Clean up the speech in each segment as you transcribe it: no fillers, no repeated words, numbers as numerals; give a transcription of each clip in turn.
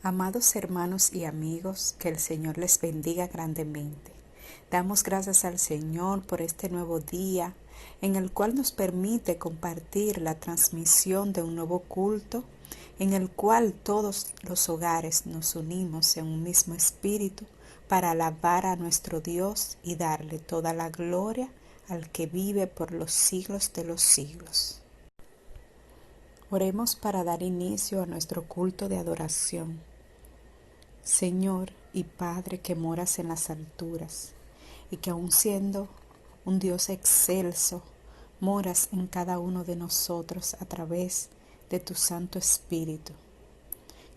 Amados hermanos y amigos, que el Señor les bendiga grandemente. Damos gracias al Señor por este nuevo día en el cual nos permite compartir la transmisión de un nuevo culto en el cual todos los hogares nos unimos en un mismo espíritu para alabar a nuestro Dios y darle toda la gloria al que vive por los siglos de los siglos. Oremos para dar inicio a nuestro culto de adoración. Señor y Padre que moras en las alturas y que aun siendo un Dios excelso, moras en cada uno de nosotros a través de tu Santo Espíritu.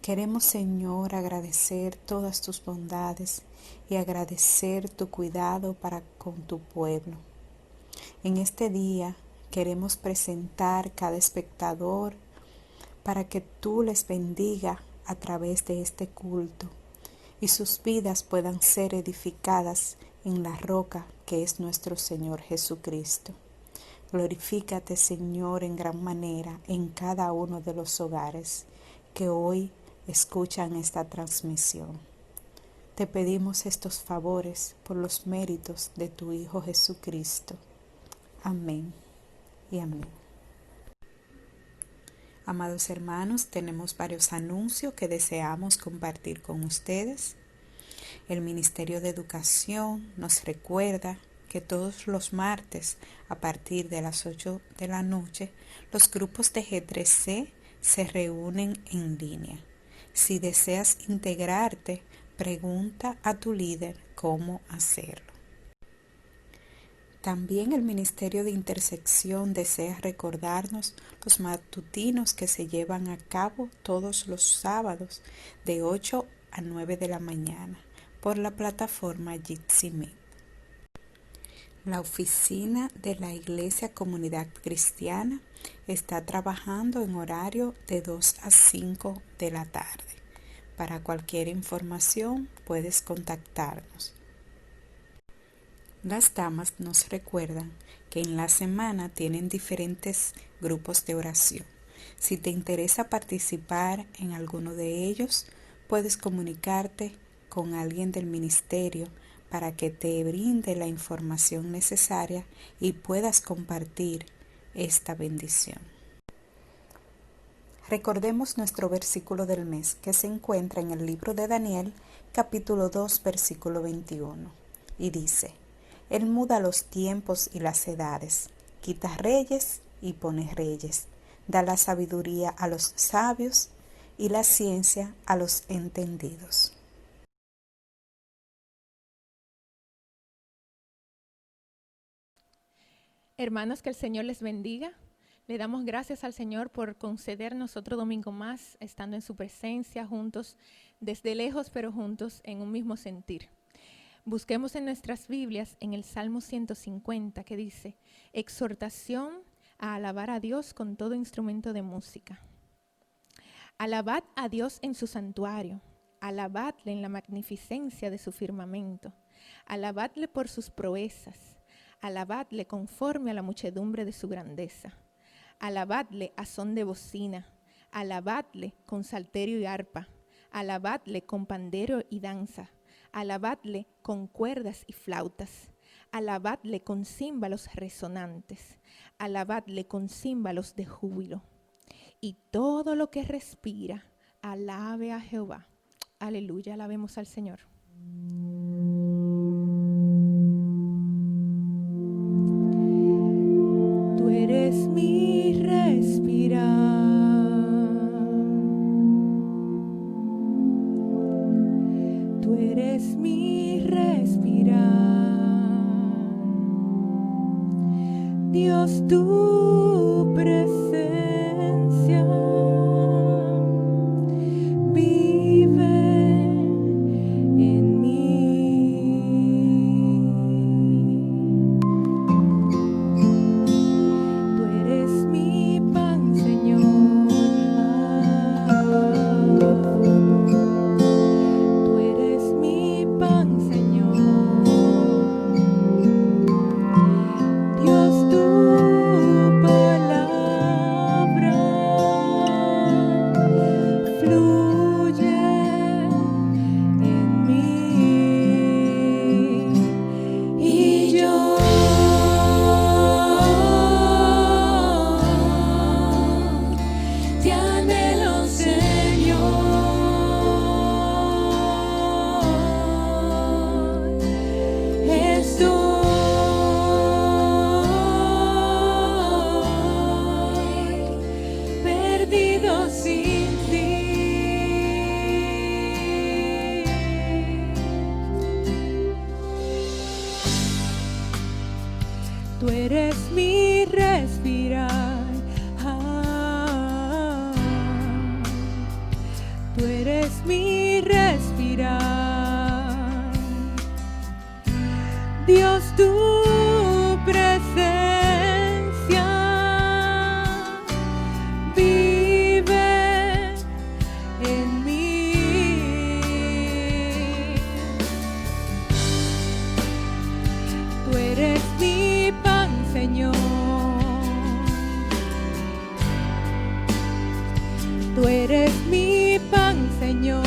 Queremos, Señor, agradecer todas tus bondades y agradecer tu cuidado para con tu pueblo. En este día queremos presentar cada espectador para que tú les bendiga a través de este culto y sus vidas puedan ser edificadas en la roca que es nuestro Señor Jesucristo. Glorifícate, Señor, en gran manera en cada uno de los hogares que hoy escuchan esta transmisión. Te pedimos estos favores por los méritos de tu Hijo Jesucristo. Amén y amén. Amados hermanos, tenemos varios anuncios que deseamos compartir con ustedes. El Ministerio de Educación nos recuerda que todos los martes a partir de las 8 de la noche los grupos de G3C se reúnen en línea. Si deseas integrarte, pregunta a tu líder cómo hacerlo. También el Ministerio de Intersección desea recordarnos los matutinos que se llevan a cabo todos los sábados de 8 a 9 de la mañana por la plataforma Jitsi Meet. La oficina de la Iglesia Comunidad Cristiana está trabajando en horario de 2 a 5 de la tarde. Para cualquier información puedes contactarnos. Las damas nos recuerdan que en la semana tienen diferentes grupos de oración. Si te interesa participar en alguno de ellos, puedes comunicarte con alguien del ministerio para que te brinde la información necesaria y puedas compartir esta bendición. Recordemos nuestro versículo del mes que se encuentra en el libro de Daniel, capítulo 2, versículo 21, y dice: Él muda los tiempos y las edades, quita reyes y pone reyes, da la sabiduría a los sabios y la ciencia a los entendidos. Hermanos, que el Señor les bendiga. Le damos gracias al Señor por concedernos otro domingo más, estando en su presencia, juntos, desde lejos, pero juntos en un mismo sentir. Busquemos en nuestras Biblias en el Salmo 150 que dice: exhortación a alabar a Dios con todo instrumento de música. Alabad a Dios en su santuario, alabadle en la magnificencia de su firmamento, alabadle por sus proezas, alabadle conforme a la muchedumbre de su grandeza, alabadle a son de bocina, alabadle con salterio y arpa, alabadle con pandero y danza, alabadle con cuerdas y flautas, alabadle con címbalos resonantes, alabadle con címbalos de júbilo. Y todo lo que respira, alabe a Jehová. Aleluya, alabemos al Señor. Tú eres mi respirar. Tú eres mi respirar. Dios, tu presencia vive en mí. Tú eres mi pan, Señor. Tú eres mi pan, Señor. Dios, tu Tú eres mi respirar, Dios, tu presencia vive en mí. Tú eres mi pan, Señor. Tú eres mi pan, Señor.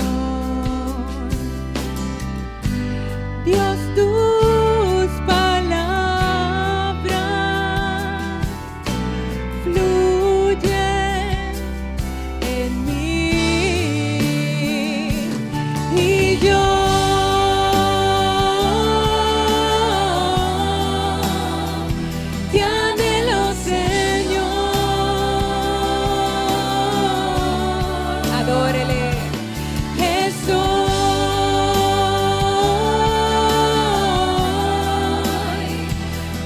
Dios, tus palabras fluyen en mí y yo te anhelo, Señor. Adórele, estoy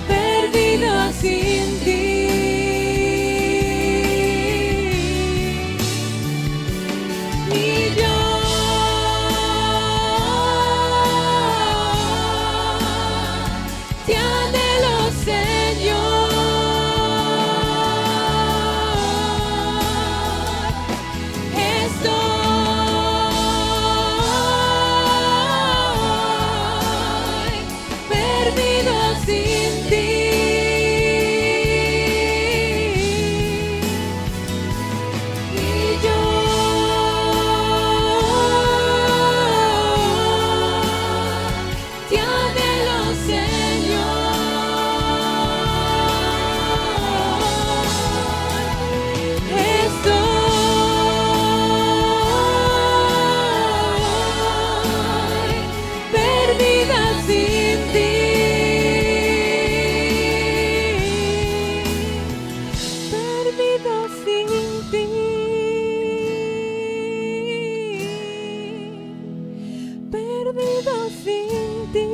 perdida sin ti. Y yo te anhelo, Señor. Estoy perdido sin ti. Y yo te anhelo, Señor. Estoy perdida sin ti. Perdido sin ti. Perdido sin ti.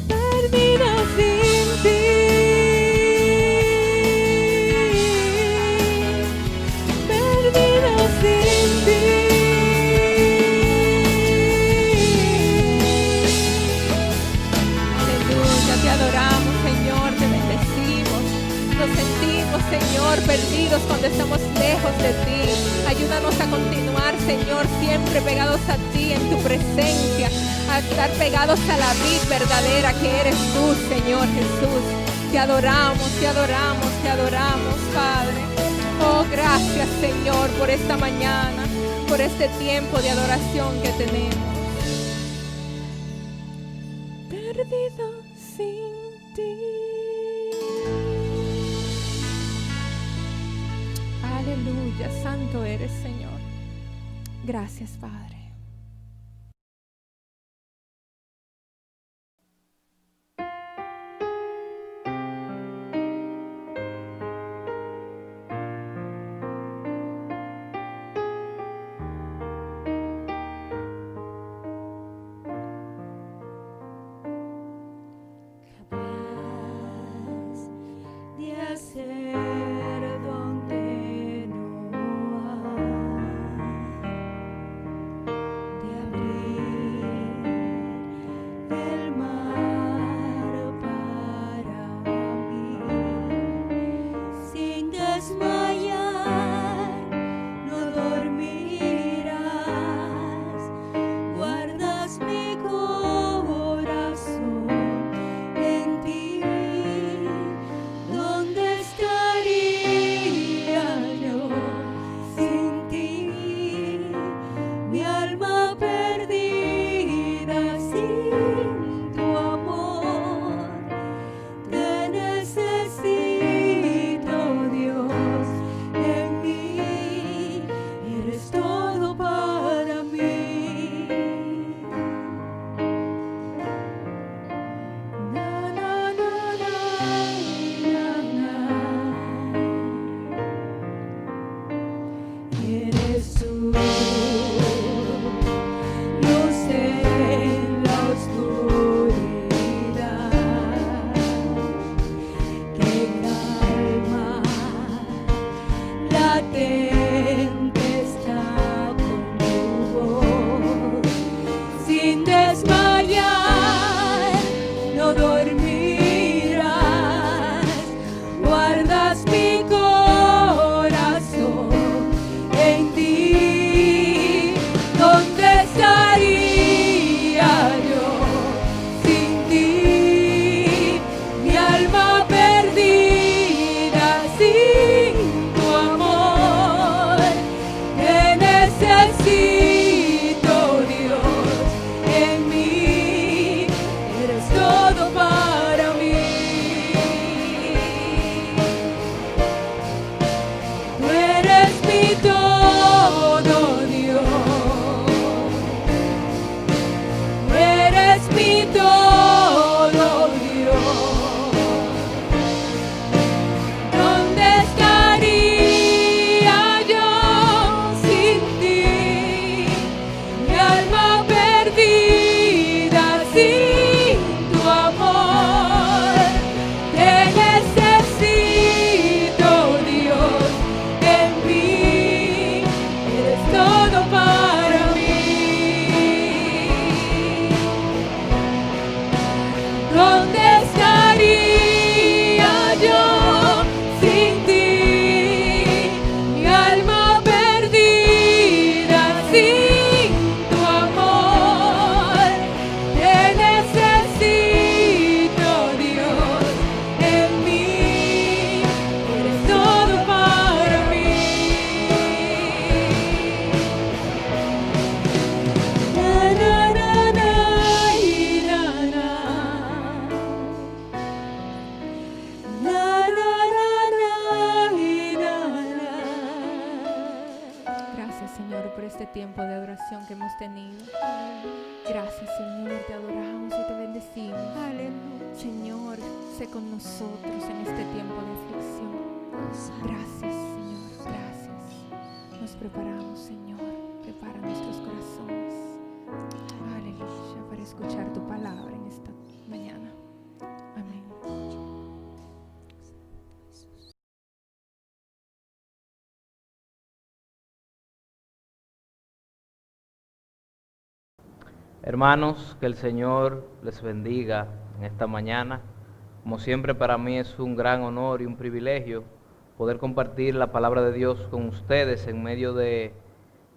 Perdido sin ti. Perdido sin ti. Aleluya, te adoramos, Señor, te bendecimos. Nos sentimos, Señor, perdidos cuando estamos lejos de ti. Ayúdanos a continuar, Señor, siempre pegados a ti en tu presencia, a estar pegados a la vid verdadera que eres tú, Señor Jesús. Te adoramos, te adoramos, te adoramos, Padre. Oh, gracias, Señor, por esta mañana, por este tiempo de adoración que tenemos. Perdido sin ti. Aleluya, santo eres, Señor. Gracias, Padre. Capaz de hacer donde no hay. latente está con tu voz, sin desmayar, no dormirás, guardas mi corazón en ti. ¿Dónde estaría yo sin ti? Mi alma perdida sin tu amor. Te necesito, Dios, en mí. Eres todo para mí. Tú eres mi todo, Dios. Tú eres mi todo, Dios. ¿Dónde estaría yo sin ti? Mi alma perdida sin tu amor. Te necesito, Dios, en mí. Eres todo para mí. ¿Dónde estaría yo sin ti? Mi alma perdida sin tu amor. Te necesito, Dios, en mí. Eres todo para mí. Na, na, na, na, y na, na. Na, na, na, na, y na, na. Gracias, Señor, por este tiempo de adoración que hemos tenido. Gracias, Señor, te adoramos y te bendecimos. Aleluya. Señor, sé con nosotros en este tiempo de aflicción. Gracias, Señor, gracias. Nos preparamos, Señor, prepara nuestros corazones. Aleluya, para escuchar tu palabra en esta mañana. Amén. Hermanos, que el Señor les bendiga en esta mañana. Como siempre, para mí es un gran honor y un privilegio poder compartir la palabra de Dios con ustedes en medio de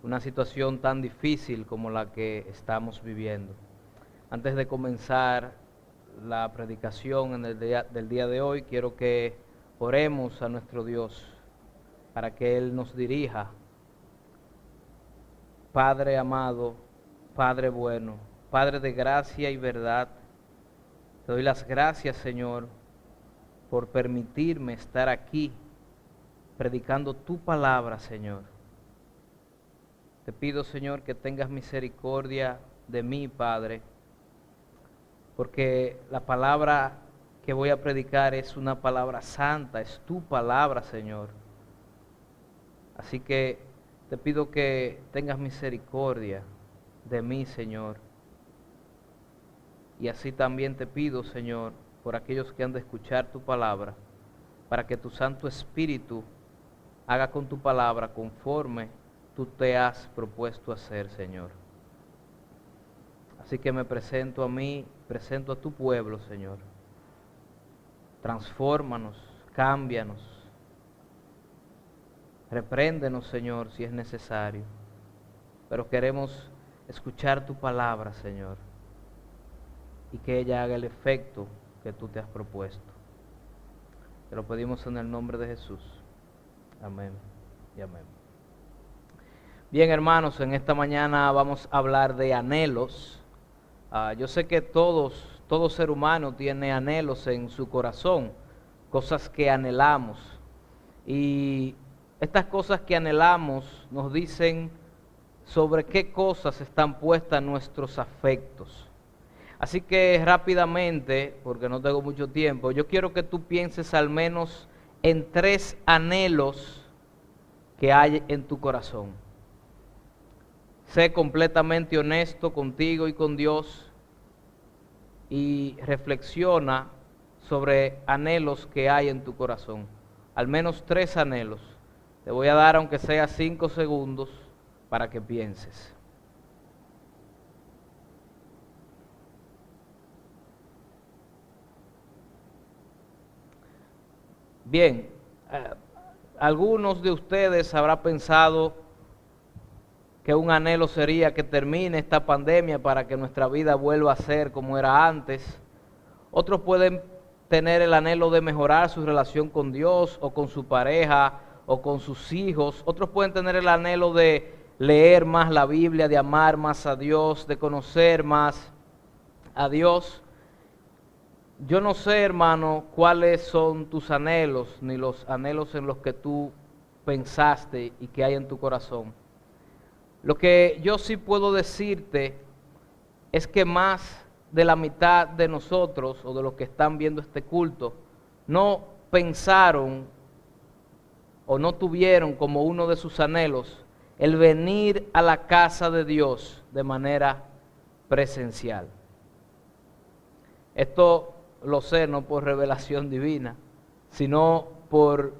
una situación tan difícil como la que estamos viviendo. Antes de comenzar la predicación en el del día de hoy, quiero que oremos a nuestro Dios para que Él nos dirija. Padre amado, Padre bueno, Padre de gracia y verdad, te doy las gracias, Señor, por permitirme estar aquí predicando tu palabra, Señor. Te pido, Señor, que tengas misericordia de mí, Padre, porque la palabra que voy a predicar es una palabra santa, es tu palabra, Señor. Así que te pido que tengas misericordia de mí, Señor. Y así también te pido, Señor, por aquellos que han de escuchar tu palabra, para que tu Santo Espíritu haga con tu palabra conforme tú te has propuesto hacer, Señor. Así que me presento a mí, presento a tu pueblo, Señor. Transfórmanos, cámbianos. Repréndenos, Señor, si es necesario. Pero queremos escuchar tu palabra, Señor, y que ella haga el efecto que tú te has propuesto. Te lo pedimos en el nombre de Jesús. Amén y amén. Bien, hermanos, en esta mañana vamos a hablar de anhelos. Yo sé que todo ser humano tiene anhelos en su corazón, cosas que anhelamos. Y estas cosas que anhelamos nos dicen sobre qué cosas están puestas nuestros afectos. Así que rápidamente, porque no tengo mucho tiempo, yo quiero que tú pienses al menos en 3 anhelos que hay en tu corazón. Sé completamente honesto contigo y con Dios y reflexiona sobre anhelos que hay en tu corazón. Al menos 3 anhelos. Te voy a dar, aunque sea 5 segundos, para que pienses. Bien, algunos de ustedes habrán pensado que un anhelo sería que termine esta pandemia para que nuestra vida vuelva a ser como era antes. Otros pueden tener el anhelo de mejorar su relación con Dios o con su pareja o con sus hijos. Otros pueden tener el anhelo de leer más la Biblia, de amar más a Dios, de conocer más a Dios. Yo no sé, hermano, cuáles son tus anhelos, ni los anhelos en los que tú pensaste y que hay en tu corazón. Lo que yo sí puedo decirte es que más de la mitad de nosotros, o de los que están viendo este culto, no pensaron o no tuvieron como uno de sus anhelos el venir a la casa de Dios de manera presencial. Esto lo sé no por revelación divina, sino por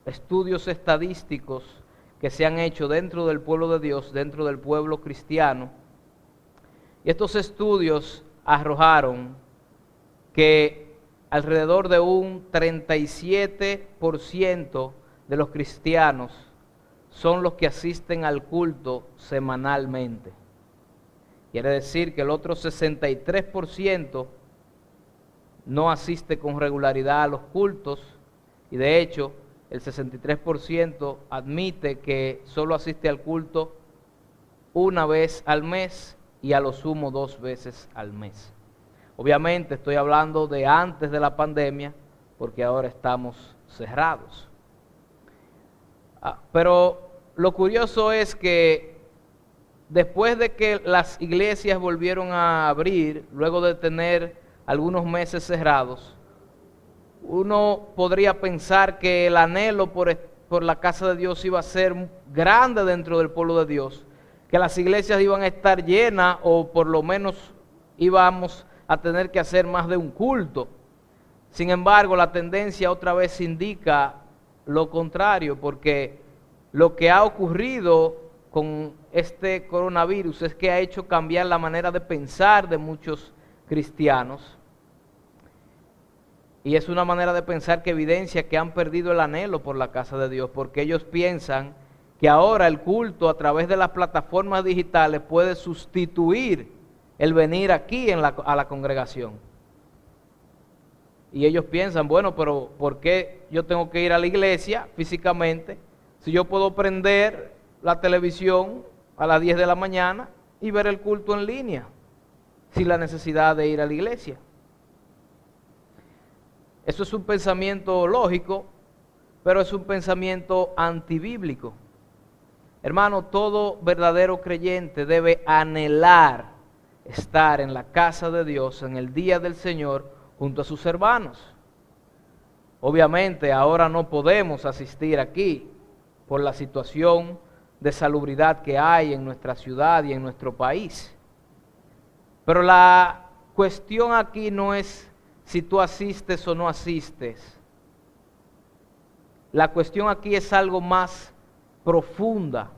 estudios estadísticos que se han hecho dentro del pueblo de Dios, dentro del pueblo cristiano. Y estos estudios arrojaron que alrededor de un 37% de los cristianos son los que asisten al culto semanalmente. Quiere decir que el otro 63% no asiste con regularidad a los cultos, y de hecho el 63% admite que solo asiste al culto una vez al mes y a lo sumo 2 veces al mes. Obviamente estoy hablando de antes de la pandemia, porque ahora estamos cerrados. Pero lo curioso es que después de que las iglesias volvieron a abrir, luego de tener algunos meses cerrados, uno podría pensar que el anhelo por la casa de Dios iba a ser grande dentro del pueblo de Dios, que las iglesias iban a estar llenas, o por lo menos íbamos a tener que hacer más de un culto. Sin embargo, la tendencia otra vez indica lo contrario, porque lo que ha ocurrido con este coronavirus es que ha hecho cambiar la manera de pensar de muchos cristianos, y es una manera de pensar que evidencia que han perdido el anhelo por la casa de Dios, porque ellos piensan que ahora el culto a través de las plataformas digitales puede sustituir el venir aquí a la congregación. Y ellos piensan, bueno, pero ¿por qué yo tengo que ir a la iglesia físicamente si yo puedo prender la televisión a las 10 de la mañana y ver el culto en línea, sin la necesidad de ir a la iglesia? Eso es un pensamiento lógico, pero es un pensamiento antibíblico. Hermano, todo verdadero creyente debe anhelar estar en la casa de Dios en el día del Señor junto a sus hermanos. Obviamente ahora no podemos asistir aquí por la situación de salubridad que hay en nuestra ciudad y en nuestro país. Pero la cuestión aquí no es si tú asistes o no asistes. La cuestión aquí es algo más profunda.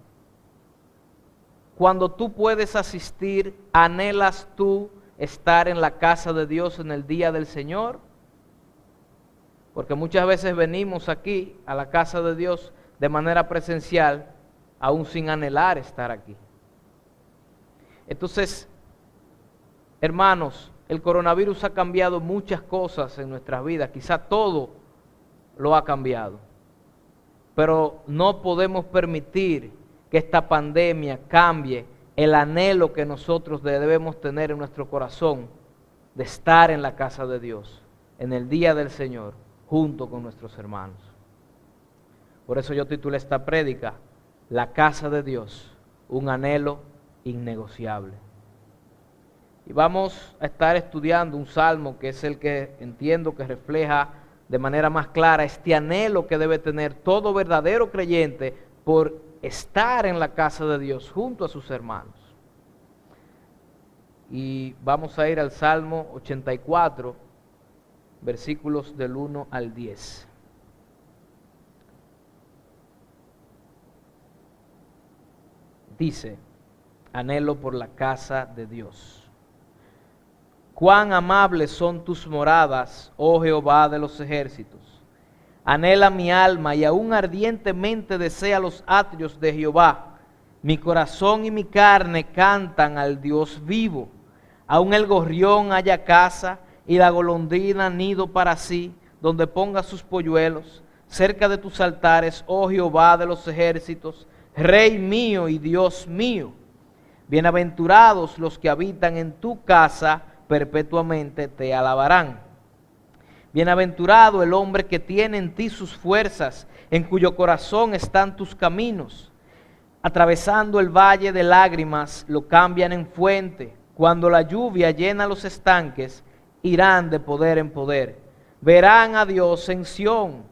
Cuando tú puedes asistir, ¿anhelas tú estar en la casa de Dios en el día del Señor? Porque muchas veces venimos aquí a la casa de Dios de manera presencial, aún sin anhelar estar aquí. Entonces, hermanos, el coronavirus ha cambiado muchas cosas en nuestras vidas, quizá todo lo ha cambiado, pero no podemos permitir que esta pandemia cambie el anhelo que nosotros debemos tener en nuestro corazón de estar en la casa de Dios, en el día del Señor, junto con nuestros hermanos. Por eso yo titulé esta prédica, La casa de Dios, un anhelo innegociable. Y vamos a estar estudiando un salmo que es el que entiendo que refleja de manera más clara este anhelo que debe tener todo verdadero creyente por estar en la casa de Dios junto a sus hermanos. Y vamos a ir al Salmo 84, versículos del 1 al 10. dice: anhelo por la casa de Dios. Cuán amables son tus moradas, oh Jehová de los ejércitos. Anhela mi alma y aún ardientemente desea los atrios de Jehová. Mi corazón y mi carne cantan al Dios vivo. Aún el gorrión haya casa y la golondrina nido para sí, donde ponga sus polluelos, cerca de tus altares, oh Jehová de los ejércitos, Rey mío y Dios mío. Bienaventurados los que habitan en tu casa, perpetuamente te alabarán. Bienaventurado el hombre que tiene en ti sus fuerzas, en cuyo corazón están tus caminos. Atravesando el valle de lágrimas, lo cambian en fuente. Cuando la lluvia llena los estanques, irán de poder en poder. Verán a Dios en Sión.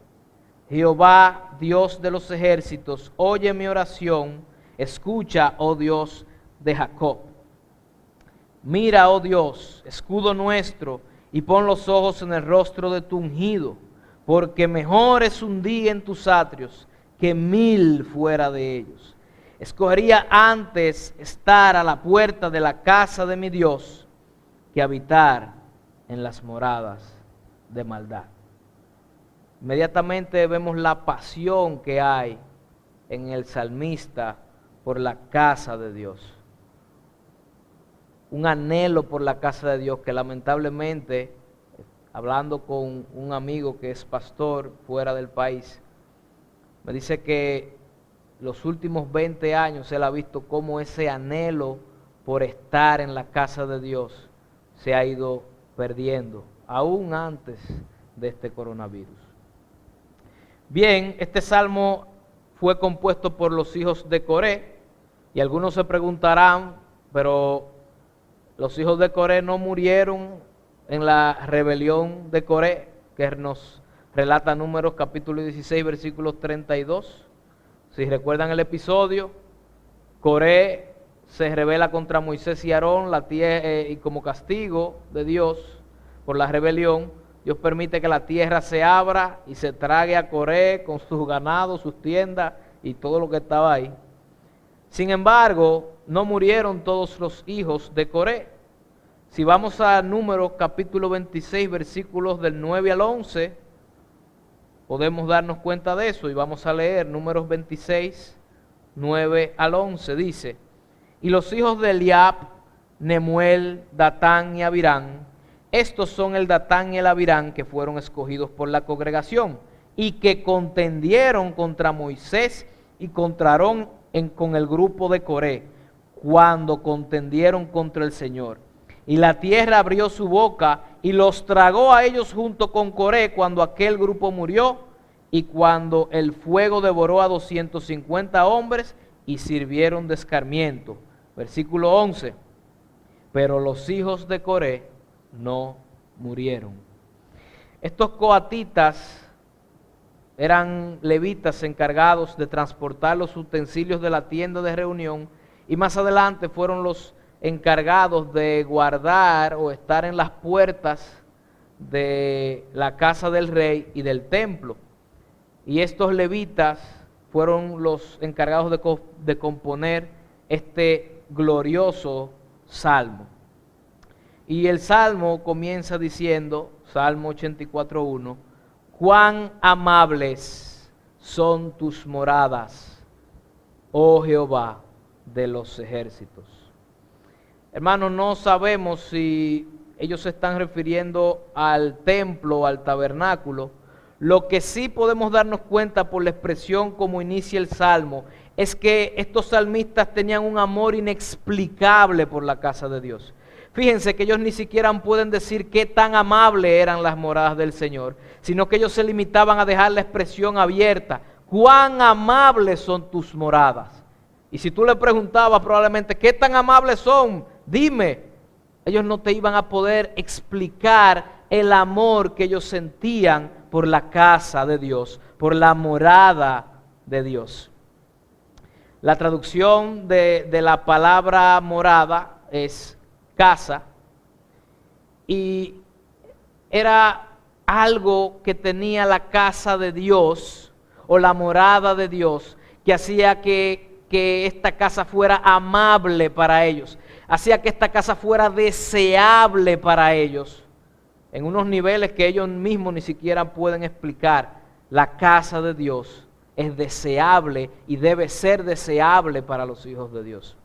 Jehová, Dios de los ejércitos, oye mi oración. Escucha, oh Dios de Jacob. Mira, oh Dios, escudo nuestro, y pon los ojos en el rostro de tu ungido, porque mejor es un día en tus atrios que 1000 fuera de ellos. Escogería antes estar a la puerta de la casa de mi Dios que habitar en las moradas de maldad. Inmediatamente vemos la pasión que hay en el salmista por la casa de Dios. Un anhelo por la casa de Dios que lamentablemente, hablando con un amigo que es pastor fuera del país, me dice que los últimos 20 años él ha visto cómo ese anhelo por estar en la casa de Dios se ha ido perdiendo, aún antes de este coronavirus. Bien, este salmo fue compuesto por los hijos de Coré, y algunos se preguntarán, pero los hijos de Coré no murieron en la rebelión de Coré, que nos relata Números capítulo 16, versículos 32. Si recuerdan el episodio, Coré se rebela contra Moisés y Aarón, y como castigo de Dios por la rebelión, Dios permite que la tierra se abra y se trague a Coré con sus ganados, sus tiendas y todo lo que estaba ahí. Sin embargo, no murieron todos los hijos de Coré. Si vamos a Números capítulo 26, versículos del 9 al 11, podemos darnos cuenta de eso, y vamos a leer Números 26, 9 al 11, dice: y los hijos de Eliab, Nemuel, Datán y Abirán, estos son el Datán y el Abirán que fueron escogidos por la congregación, y que contendieron contra Moisés y contra Aarón con el grupo de Coré, cuando contendieron contra el Señor. Y la tierra abrió su boca y los tragó a ellos junto con Coré cuando aquel grupo murió, y cuando el fuego devoró a 250 hombres y sirvieron de escarmiento. Versículo 11. Pero los hijos de Coré no murieron. Estos coatitas eran levitas encargados de transportar los utensilios de la tienda de reunión, y más adelante fueron los encargados de guardar o estar en las puertas de la casa del rey y del templo. Y estos levitas fueron los encargados de componer este glorioso salmo. Y el salmo comienza diciendo, Salmo 84:1, cuán amables son tus moradas, oh Jehová de los ejércitos. Hermanos, no sabemos si ellos se están refiriendo al templo o al tabernáculo. Lo que sí podemos darnos cuenta por la expresión como inicia el salmo es que estos salmistas tenían un amor inexplicable por la casa de Dios. Fíjense que ellos ni siquiera pueden decir qué tan amables eran las moradas del Señor, sino que ellos se limitaban a dejar la expresión abierta. Cuán amables son tus moradas. Y si tú le preguntabas probablemente qué tan amables son, dime, ellos no te iban a poder explicar el amor que ellos sentían por la casa de Dios, por la morada de Dios. La traducción de la palabra morada es casa, y era algo que tenía la casa de Dios o la morada de Dios, que hacía que que esta casa fuera amable para ellos, hacía que esta casa fuera deseable para ellos, en unos niveles que ellos mismos ni siquiera pueden explicar. La casa de Dios es deseable y debe ser deseable para los hijos de Dios.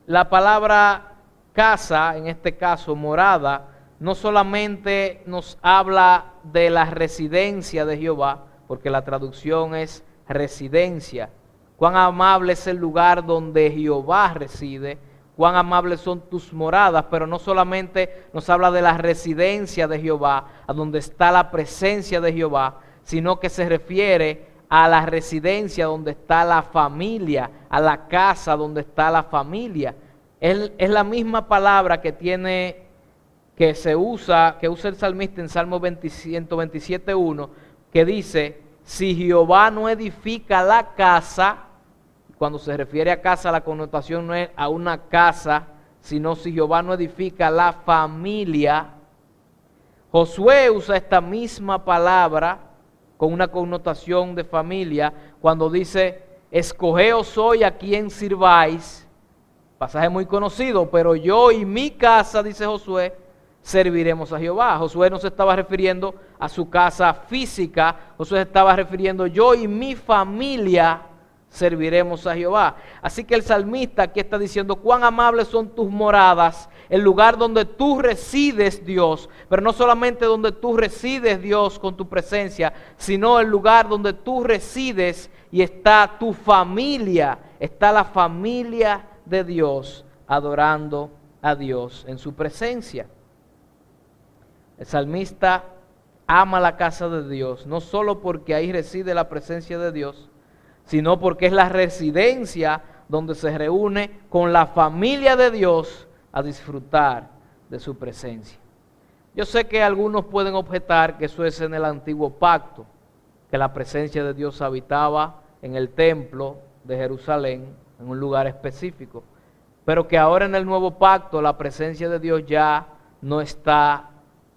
La palabra casa, en este caso morada, no solamente nos habla de la residencia de Jehová, porque la traducción es residencia. Cuán amable es el lugar donde Jehová reside, cuán amables son tus moradas, pero no solamente nos habla de la residencia de Jehová, a donde está la presencia de Jehová, sino que se refiere a la residencia donde está la familia, a la casa donde está la familia. Es la misma palabra que usa el salmista en Salmo 127:1, que dice: si Jehová no edifica la casa, cuando se refiere a casa la connotación no es a una casa, sino si Jehová no edifica la familia. Josué usa esta misma palabra con una connotación de familia cuando dice: escogeos hoy a quien sirváis. Pasaje muy conocido, pero yo y mi casa, dice Josué, serviremos a Jehová. Josué no se estaba refiriendo a su casa física, Josué se estaba refiriendo: yo y mi familia serviremos a Jehová. Así que el salmista aquí está diciendo: cuán amables son tus moradas, el lugar donde tú resides, Dios, pero no solamente donde tú resides, Dios, con tu presencia, sino el lugar donde tú resides y está tu familia, está la familia de Dios adorando a Dios en su presencia. El salmista ama la casa de Dios, no solo porque ahí reside la presencia de Dios, sino porque es la residencia donde se reúne con la familia de Dios a disfrutar de su presencia. Yo sé que algunos pueden objetar que eso es en el antiguo pacto, que la presencia de Dios habitaba en el templo de Jerusalén, en un lugar específico, pero que ahora en el nuevo pacto la presencia de Dios ya no está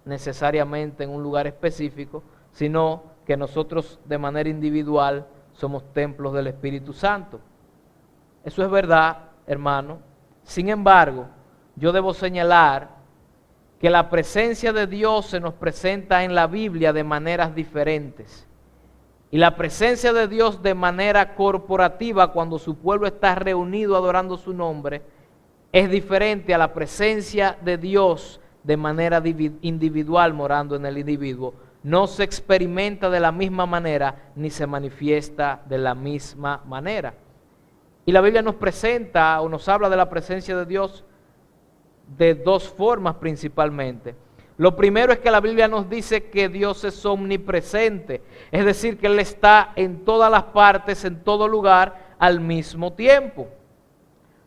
necesariamente en un lugar específico, sino que nosotros de manera individual somos templos del Espíritu Santo. Eso es verdad, hermano. Sin embargo, yo debo señalar que la presencia de Dios se nos presenta en la Biblia de maneras diferentes. Y la presencia de Dios de manera corporativa, cuando su pueblo está reunido adorando su nombre, es diferente a la presencia de Dios de manera individual morando en el individuo. No se experimenta de la misma manera ni se manifiesta de la misma manera. Y la Biblia nos presenta o nos habla de la presencia de Dios de dos formas principalmente. Lo primero es que la Biblia nos dice que Dios es omnipresente, es decir, que Él está en todas las partes, en todo lugar, al mismo tiempo.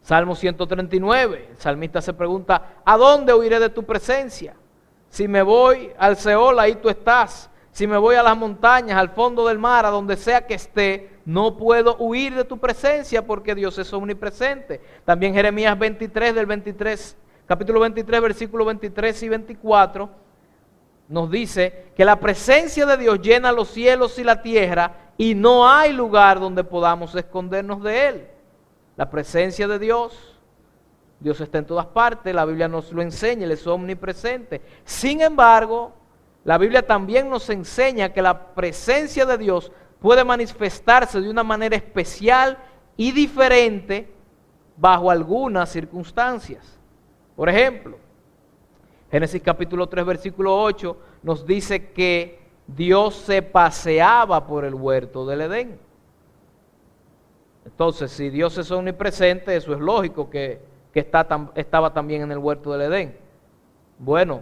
Salmo 139, el salmista se pregunta: ¿a dónde huiré de tu presencia? Si me voy al Seol, ahí tú estás. Si me voy a las montañas, al fondo del mar, a donde sea que esté, no puedo huir de tu presencia porque Dios es omnipresente. También Jeremías 23, capítulo 23, versículos 23 y 24, nos dice que la presencia de Dios llena los cielos y la tierra y no hay lugar donde podamos escondernos de Él. La presencia de Dios, Dios está en todas partes, la Biblia nos lo enseña, Él es omnipresente. Sin embargo, la Biblia también nos enseña que la presencia de Dios puede manifestarse de una manera especial y diferente bajo algunas circunstancias. Por ejemplo, Génesis capítulo 3, versículo 8 nos dice que Dios se paseaba por el huerto del Edén. Entonces, si Dios es omnipresente, eso es lógico que estaba también en el huerto del Edén. Bueno,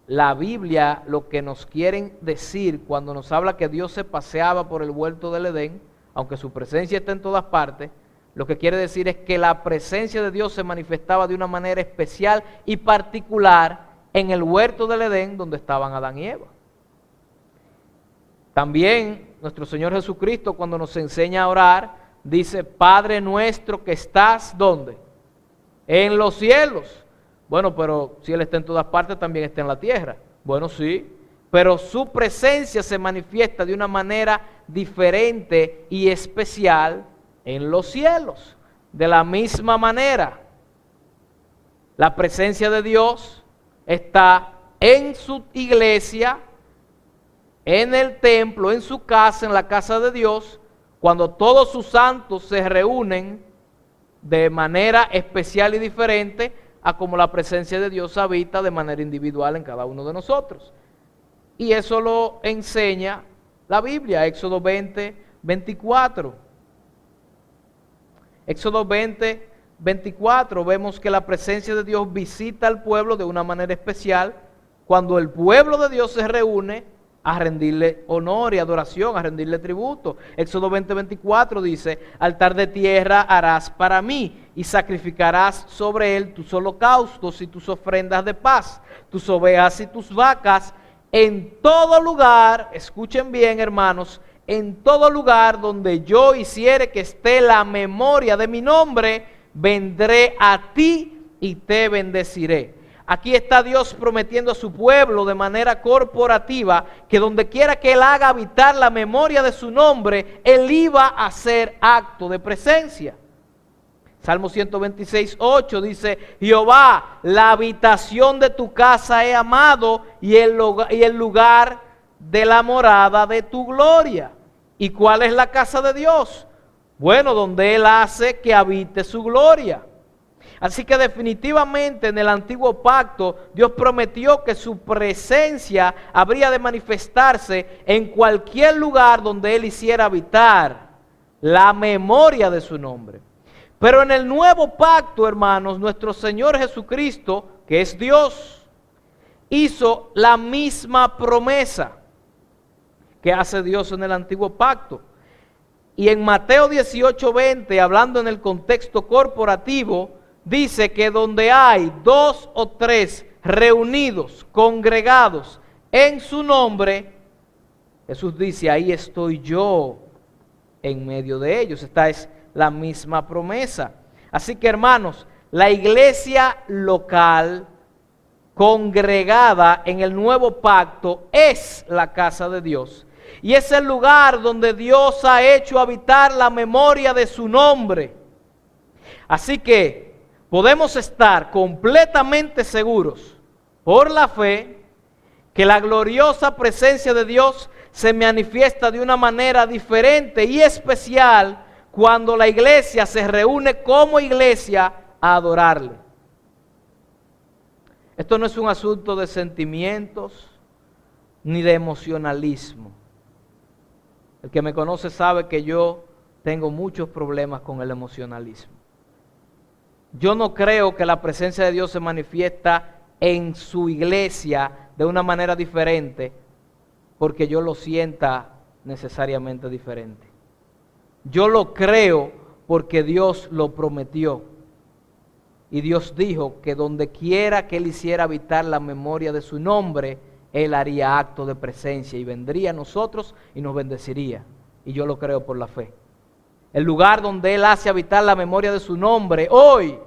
la Biblia lo que nos quieren decir cuando nos habla que Dios se paseaba por el huerto del Edén, aunque su presencia está en todas partes, lo que quiere decir es que la presencia de Dios se manifestaba de una manera especial y particular en el huerto del Edén donde estaban Adán y Eva. También nuestro Señor Jesucristo, cuando nos enseña a orar, dice: Padre nuestro que estás, ¿dónde? En los cielos. Bueno, pero si Él está en todas partes, también está en la tierra. Bueno, sí, pero su presencia se manifiesta de una manera diferente y especial en los cielos. De la misma manera, la presencia de Dios está en su iglesia, en el templo, en su casa, en la casa de Dios, cuando todos sus santos se reúnen de manera especial y diferente a como la presencia de Dios habita de manera individual en cada uno de nosotros. Y eso lo enseña la Biblia, Éxodo 20, 24. Éxodo 20, 24, vemos que la presencia de Dios visita al pueblo de una manera especial cuando el pueblo de Dios se reúne a rendirle honor y adoración, a rendirle tributo. Éxodo 20, 24 dice: altar de tierra harás para mí y sacrificarás sobre él tus holocaustos y tus ofrendas de paz, tus ovejas y tus vacas, en todo lugar, escuchen bien hermanos, en todo lugar donde yo hiciere que esté la memoria de mi nombre, vendré a ti y te bendeciré. Aquí está Dios prometiendo a su pueblo de manera corporativa que donde quiera que Él haga habitar la memoria de su nombre, Él iba a hacer acto de presencia. Salmo 126, 8 dice: Jehová, la habitación de tu casa he amado y el lugar de la morada de tu gloria. ¿Y cuál es la casa de Dios? Bueno, donde Él hace que habite su gloria. Así que definitivamente en el antiguo pacto Dios prometió que su presencia habría de manifestarse en cualquier lugar donde Él hiciera habitar la memoria de su nombre. Pero en el nuevo pacto, hermanos, nuestro Señor Jesucristo, que es Dios, hizo la misma promesa que hace Dios en el antiguo pacto. Y en Mateo 18:20, hablando en el contexto corporativo, dice que donde hay 2 o 3 reunidos, congregados en su nombre, Jesús dice: ahí estoy yo en medio de ellos. Esta es la misma promesa. Así que hermanos, la iglesia local congregada en el nuevo pacto es la casa de Dios. Y es el lugar donde Dios ha hecho habitar la memoria de su nombre. Así que podemos estar completamente seguros por la fe que la gloriosa presencia de Dios se manifiesta de una manera diferente y especial cuando la iglesia se reúne como iglesia a adorarle. Esto no es un asunto de sentimientos ni de emocionalismo. El que me conoce sabe que yo tengo muchos problemas con el emocionalismo. Yo no creo que la presencia de Dios se manifiesta en su iglesia de una manera diferente porque yo lo sienta necesariamente diferente. Yo lo creo porque Dios lo prometió. Y Dios dijo que donde quiera que Él hiciera habitar la memoria de su nombre, Él haría acto de presencia y vendría a nosotros y nos bendeciría. Y yo lo creo por la fe. El lugar donde Él hace habitar la memoria de su nombre hoy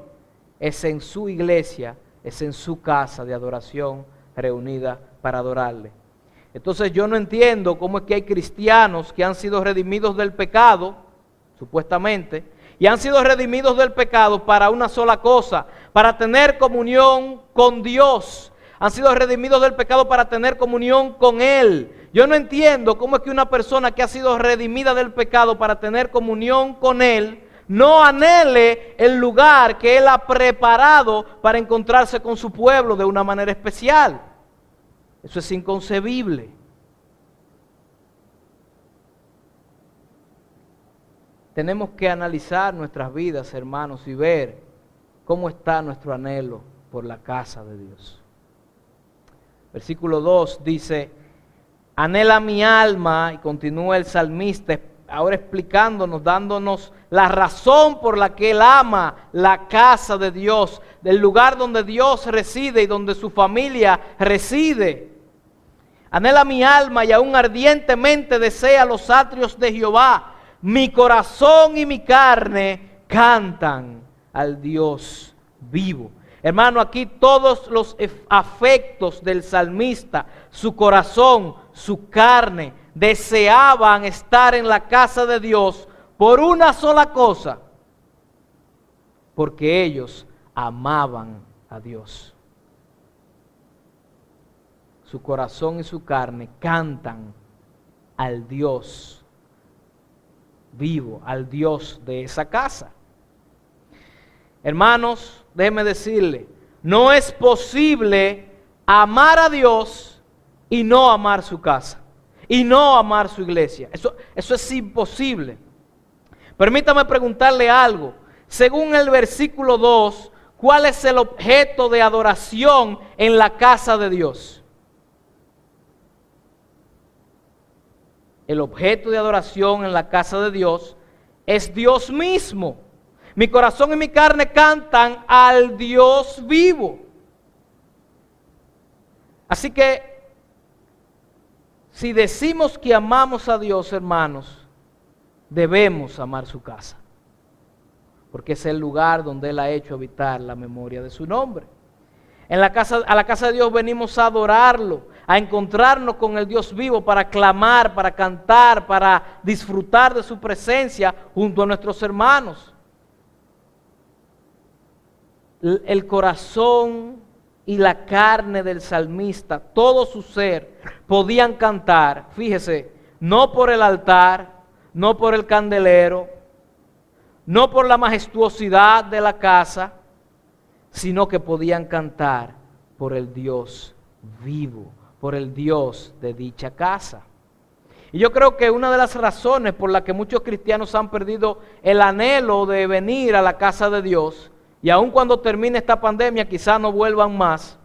es en su iglesia, es en su casa de adoración reunida para adorarle. Entonces yo no entiendo cómo es que hay cristianos que han sido redimidos del pecado, supuestamente, y han sido redimidos del pecado para una sola cosa, para tener comunión con Dios. Han sido redimidos del pecado para tener comunión con Él. Yo no entiendo cómo es que una persona que ha sido redimida del pecado para tener comunión con Él, no anhele el lugar que Él ha preparado para encontrarse con su pueblo de una manera especial. Eso es inconcebible. Tenemos que analizar nuestras vidas, hermanos, y ver cómo está nuestro anhelo por la casa de Dios. Versículo 2 dice: anhela mi alma, y continúa el salmista ahora explicándonos, dándonos la razón por la que él ama la casa de Dios, del lugar donde Dios reside y donde su familia reside. Anhela mi alma y aún ardientemente desea los atrios de Jehová. Mi corazón y mi carne cantan al Dios vivo. Hermano, aquí todos los afectos del salmista, su corazón, su carne, deseaban estar en la casa de Dios por una sola cosa, porque ellos amaban a Dios. Su corazón y su carne cantan al Dios vivo, al Dios de esa casa. Hermanos, déjenme decirle, no es posible amar a Dios y no amar su casa, y no amar su iglesia. Eso es imposible. Permítame preguntarle algo. Según el versículo 2, ¿cuál es el objeto de adoración en la casa de Dios? El objeto de adoración en la casa de Dios es Dios mismo. Mi corazón y mi carne cantan al Dios vivo. Así que, si decimos que amamos a Dios, hermanos, debemos amar su casa, porque es el lugar donde Él ha hecho habitar la memoria de su nombre. A la casa de Dios venimos a adorarlo, a encontrarnos con el Dios vivo para clamar, para cantar, para disfrutar de su presencia junto a nuestros hermanos. El corazón y la carne del salmista, todo su ser, podían cantar, fíjese, no por el altar, no por el candelero, no por la majestuosidad de la casa, sino que podían cantar por el Dios vivo, por el Dios de dicha casa. Y yo creo que una de las razones por las que muchos cristianos han perdido el anhelo de venir a la casa de Dios, y aun cuando termine esta pandemia quizás no vuelvan más,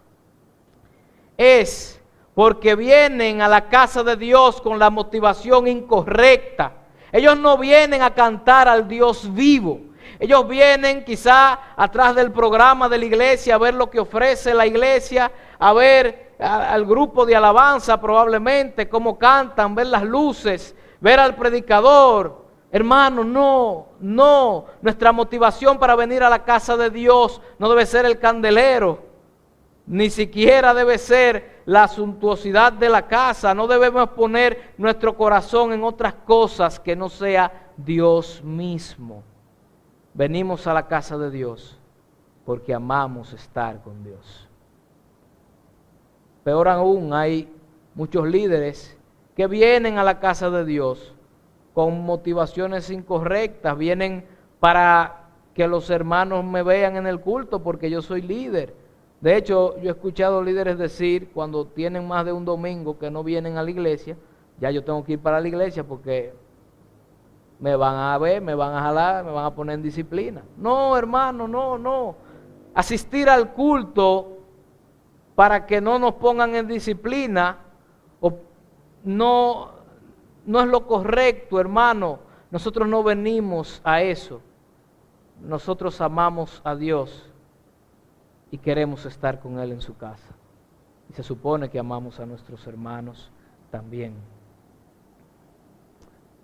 es porque vienen a la casa de Dios con la motivación incorrecta. Ellos no vienen a cantar al Dios vivo. Ellos vienen quizá atrás del programa de la iglesia a ver lo que ofrece la iglesia, a ver al grupo de alabanza probablemente, cómo cantan, ver las luces, ver al predicador. Hermano, no. Nuestra motivación para venir a la casa de Dios no debe ser el candelero, ni siquiera debe ser la suntuosidad de la casa. No debemos poner nuestro corazón en otras cosas que no sea Dios mismo. Venimos a la casa de Dios porque amamos estar con Dios. Peor aún, hay muchos líderes que vienen a la casa de Dios con motivaciones incorrectas. Vienen para que los hermanos me vean en el culto porque yo soy líder. De hecho, yo he escuchado líderes decir, cuando tienen más de un domingo que no vienen a la iglesia, ya yo tengo que ir para la iglesia porque me van a ver, me van a jalar, me van a poner en disciplina. No, hermano, no. Asistir al culto para que no nos pongan en disciplina no es lo correcto, hermano. Nosotros no venimos a eso. Nosotros amamos a Dios y queremos estar con Él en su casa. Y se supone que amamos a nuestros hermanos también.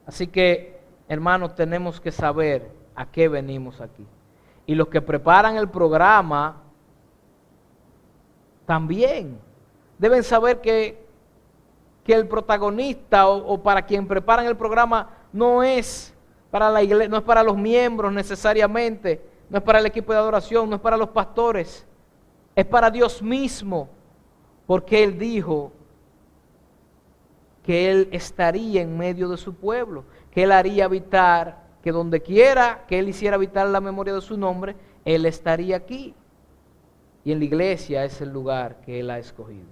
Así que, hermanos, tenemos que saber a qué venimos aquí. Y los que preparan el programa también deben saber que el protagonista o para quien preparan el programa no es para la iglesia, no es para los miembros necesariamente, no es para el equipo de adoración, no es para los pastores, es para Dios mismo, porque Él dijo que Él estaría en medio de su pueblo, que Él haría habitar, que donde quiera que Él hiciera habitar la memoria de su nombre, Él estaría aquí. Y en la iglesia es el lugar que Él ha escogido.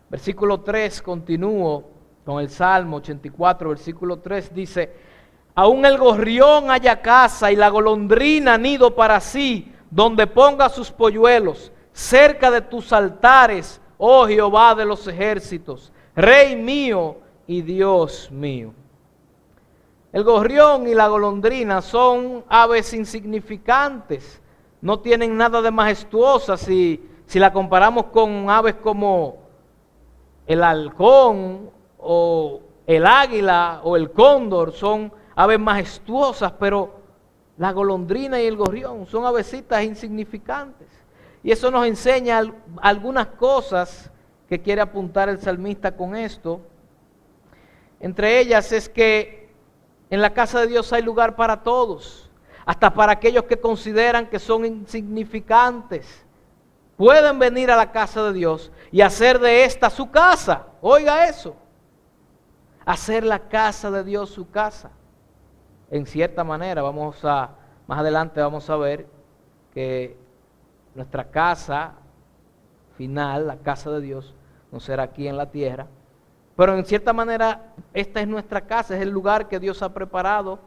Versículo 3, continúo con el Salmo 84, versículo 3, dice: aún el gorrión haya casa y la golondrina nido para sí, donde ponga sus polluelos, cerca de tus altares, oh Jehová de los ejércitos, Rey mío y Dios mío. El gorrión y la golondrina son aves insignificantes, no tienen nada de majestuosas si la comparamos con aves como el halcón o el águila o el cóndor. Son aves majestuosas, pero la golondrina y el gorrión son avecitas insignificantes. Y eso nos enseña algunas cosas que quiere apuntar el salmista con esto. Entre ellas es que en la casa de Dios hay lugar para todos, hasta para aquellos que consideran que son insignificantes. Pueden venir a la casa de Dios y hacer de esta su casa. Oiga eso. Hacer la casa de Dios su casa. En cierta manera, más adelante vamos a ver que nuestra casa final, la casa de Dios, no será aquí en la tierra. Pero en cierta manera, esta es nuestra casa, es el lugar que Dios ha preparado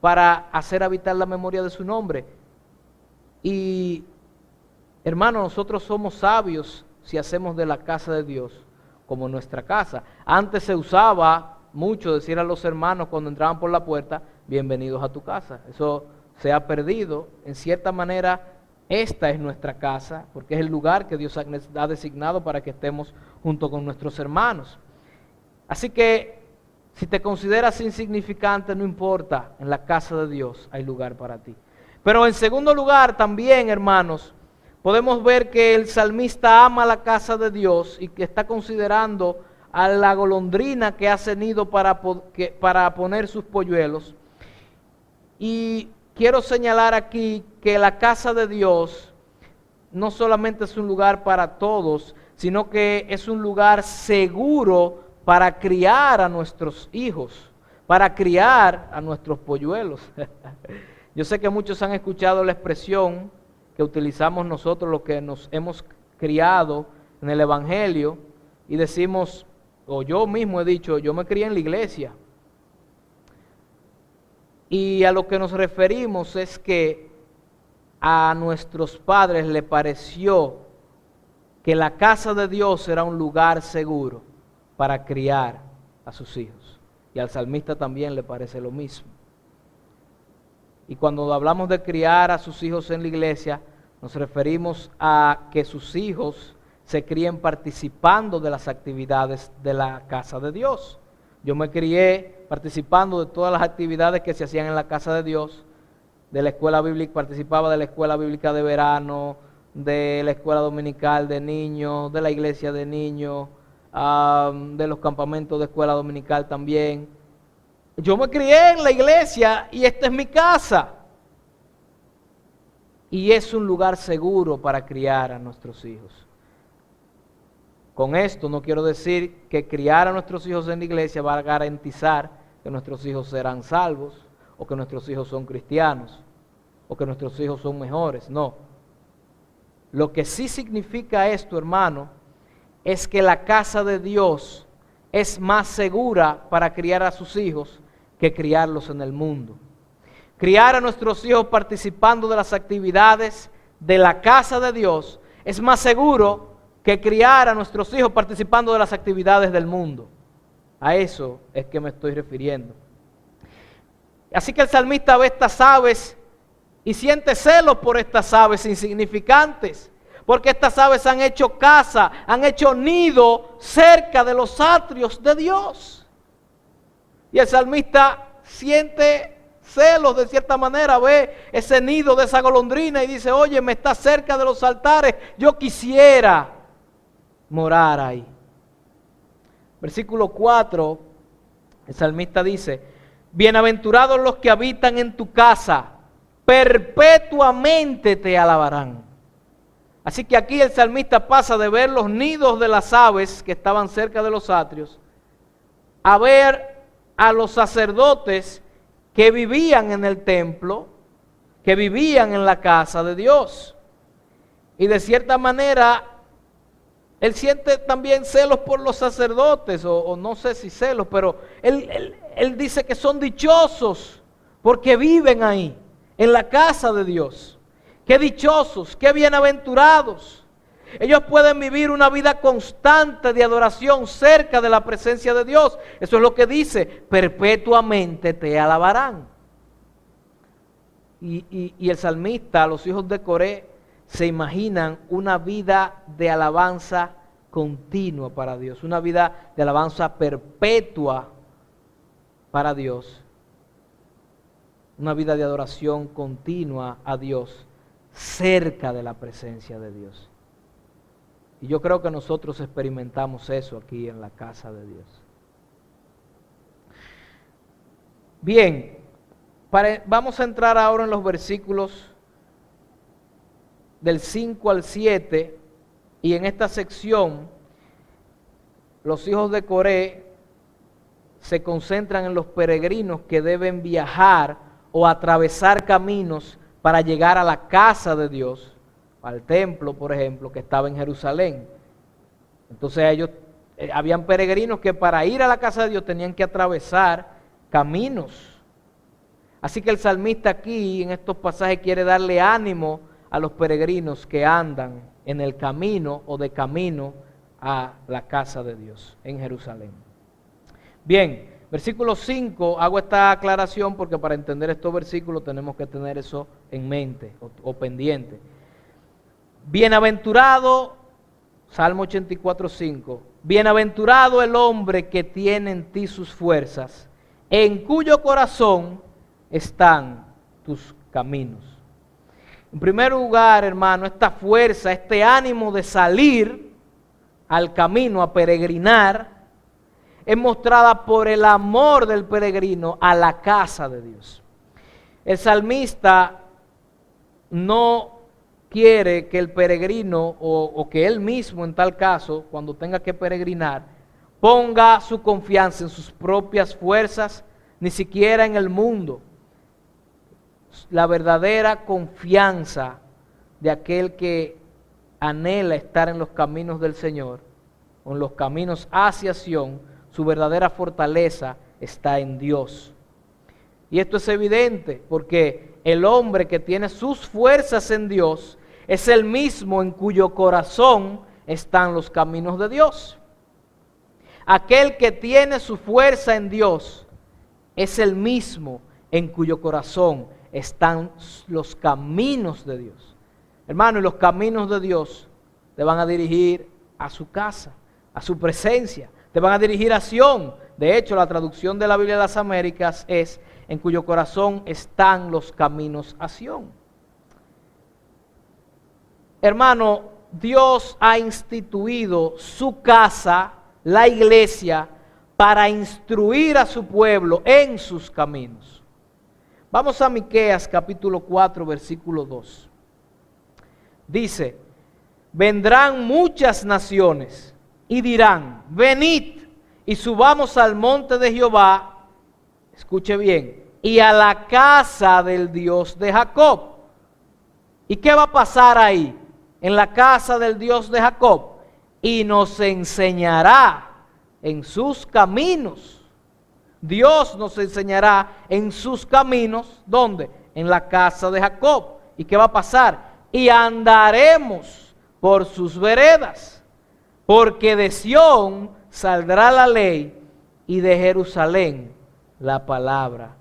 para hacer habitar la memoria de su nombre. Y hermanos, nosotros somos sabios si hacemos de la casa de Dios como nuestra casa. Antes se usaba mucho decir a los hermanos cuando entraban por la puerta, bienvenidos a tu casa. Eso se ha perdido. En cierta manera, esta es nuestra casa, porque es el lugar que Dios ha designado para que estemos junto con nuestros hermanos. Así que, si te consideras insignificante, no importa, en la casa de Dios hay lugar para ti. Pero en segundo lugar, también, hermanos, podemos ver que el salmista ama la casa de Dios y que está considerando a la golondrina que hace nido para poner sus polluelos. Y quiero señalar aquí que la casa de Dios no solamente es un lugar para todos, sino que es un lugar seguro para criar a nuestros hijos, para criar a nuestros polluelos. Yo sé que muchos han escuchado la expresión que utilizamos nosotros, los que nos hemos criado en el Evangelio, y decimos, o yo mismo he dicho, yo me crié en la iglesia. Y a lo que nos referimos es que a nuestros padres le pareció que la casa de Dios era un lugar seguro para criar a sus hijos. Y al salmista también le parece lo mismo. Y cuando hablamos de criar a sus hijos en la iglesia, nos referimos a que sus hijos se críen participando de las actividades de la casa de Dios. Yo me crié participando de todas las actividades que se hacían en la casa de Dios, de la escuela bíblica, participaba de la escuela bíblica de verano, de la escuela dominical de niños, de la iglesia de niños, de los campamentos de escuela dominical también. Yo me crié en la iglesia y esta es mi casa. Y es un lugar seguro para criar a nuestros hijos. Con esto no quiero decir que criar a nuestros hijos en la iglesia va a garantizar que nuestros hijos serán salvos, o que nuestros hijos son cristianos, o que nuestros hijos son mejores. No. Lo que sí significa esto, hermano, es que la casa de Dios es más segura para criar a sus hijos que criarlos en el mundo. Criar a nuestros hijos participando de las actividades de la casa de Dios es más seguro que criar a nuestros hijos participando de las actividades del mundo. A eso es que me estoy refiriendo. Así que el salmista ve estas aves y siente celos por estas aves insignificantes, porque estas aves han hecho casa, han hecho nido cerca de los atrios de Dios. Y el salmista siente celos de cierta manera, ve ese nido de esa golondrina y dice, oye, me está cerca de los altares, yo quisiera morar ahí. Versículo 4, el salmista dice, bienaventurados los que habitan en tu casa, perpetuamente te alabarán. Así que aquí el salmista pasa de ver los nidos de las aves que estaban cerca de los atrios, a ver a los sacerdotes que vivían en el templo, que vivían en la casa de Dios. Y de cierta manera, él siente también celos por los sacerdotes, o no sé si celos, pero él dice que son dichosos porque viven ahí, en la casa de Dios. Qué dichosos, qué bienaventurados. Ellos pueden vivir una vida constante de adoración cerca de la presencia de Dios. Eso es lo que dice, perpetuamente te alabarán. Y el salmista, los hijos de Coré, se imaginan una vida de alabanza continua para Dios, una vida de alabanza perpetua para Dios, una vida de adoración continua a Dios cerca de la presencia de Dios. Y yo creo que nosotros experimentamos eso aquí en la casa de Dios. Bien, vamos a entrar ahora en los versículos del 5 al 7, y en esta sección los hijos de Coré se concentran en los peregrinos que deben viajar o atravesar caminos para llegar a la casa de Dios, al templo, por ejemplo, que estaba en Jerusalén. Entonces habían peregrinos que para ir a la casa de Dios tenían que atravesar caminos. Así que el salmista aquí en estos pasajes quiere darle ánimo a los peregrinos que andan en el camino o de camino a la casa de Dios en Jerusalén. Bien, versículo 5, hago esta aclaración porque para entender estos versículos tenemos que tener eso en mente o pendiente. Bienaventurado, Salmo 84:5, bienaventurado el hombre que tiene en ti sus fuerzas, en cuyo corazón están tus caminos. En primer lugar, hermano, esta fuerza, este ánimo de salir al camino, a peregrinar, es mostrada por el amor del peregrino a la casa de Dios. El salmista no quiere que el peregrino o que él mismo en tal caso, cuando tenga que peregrinar, ponga su confianza en sus propias fuerzas, ni siquiera en el mundo. La verdadera confianza de aquel que anhela estar en los caminos del Señor, o en los caminos hacia Sión, su verdadera fortaleza está en Dios. Y esto es evidente porque el hombre que tiene sus fuerzas en Dios es el mismo en cuyo corazón están los caminos de Dios. Aquel que tiene su fuerza en Dios es el mismo en cuyo corazón están los caminos de Dios. Hermano, y los caminos de Dios te van a dirigir a su casa, a su presencia, te van a dirigir a Sión. De hecho, la traducción de la Biblia de las Américas es: en cuyo corazón están los caminos a Sión. Hermano, Dios ha instituido su casa, la iglesia, para instruir a su pueblo en sus caminos. Vamos a Miqueas capítulo 4, versículo 2. Dice: vendrán muchas naciones y dirán: venid y subamos al monte de Jehová, escuche bien, y a la casa del Dios de Jacob. ¿Y qué va a pasar ahí? En la casa del Dios de Jacob. Y nos enseñará en sus caminos. Dios nos enseñará en sus caminos. ¿Dónde? En la casa de Jacob. ¿Y qué va a pasar? Y andaremos por sus veredas, porque de Sión saldrá la ley y de Jerusalén la palabra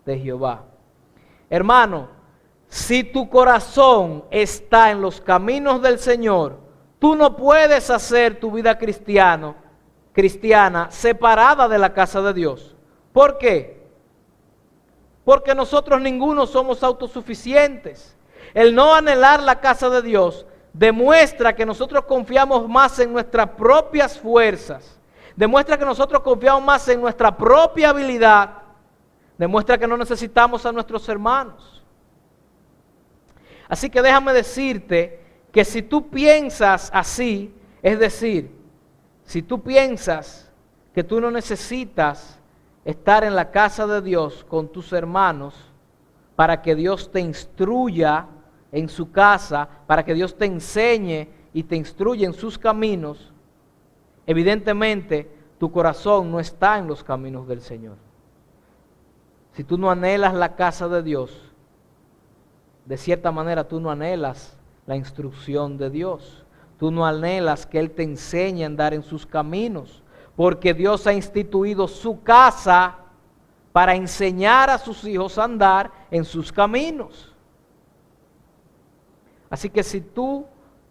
de Jehová. Hermano, si tu corazón está en los caminos del Señor, tú no puedes hacer tu vida cristiana separada de la casa de Dios. ¿Por qué? Porque nosotros ninguno somos autosuficientes. El no anhelar la casa de Dios demuestra que nosotros confiamos más en nuestras propias fuerzas, demuestra que nosotros confiamos más en nuestra propia habilidad, demuestra que no necesitamos a nuestros hermanos. Así que déjame decirte que si tú piensas así, es decir, si tú piensas que tú no necesitas estar en la casa de Dios con tus hermanos para que Dios te instruya en su casa, para que Dios te enseñe y te instruya en sus caminos, evidentemente tu corazón no está en los caminos del Señor. Si tú no anhelas la casa de Dios, de cierta manera tú no anhelas la instrucción de Dios. Tú no anhelas que Él te enseñe a andar en sus caminos, porque Dios ha instituido su casa para enseñar a sus hijos a andar en sus caminos. Así que si tú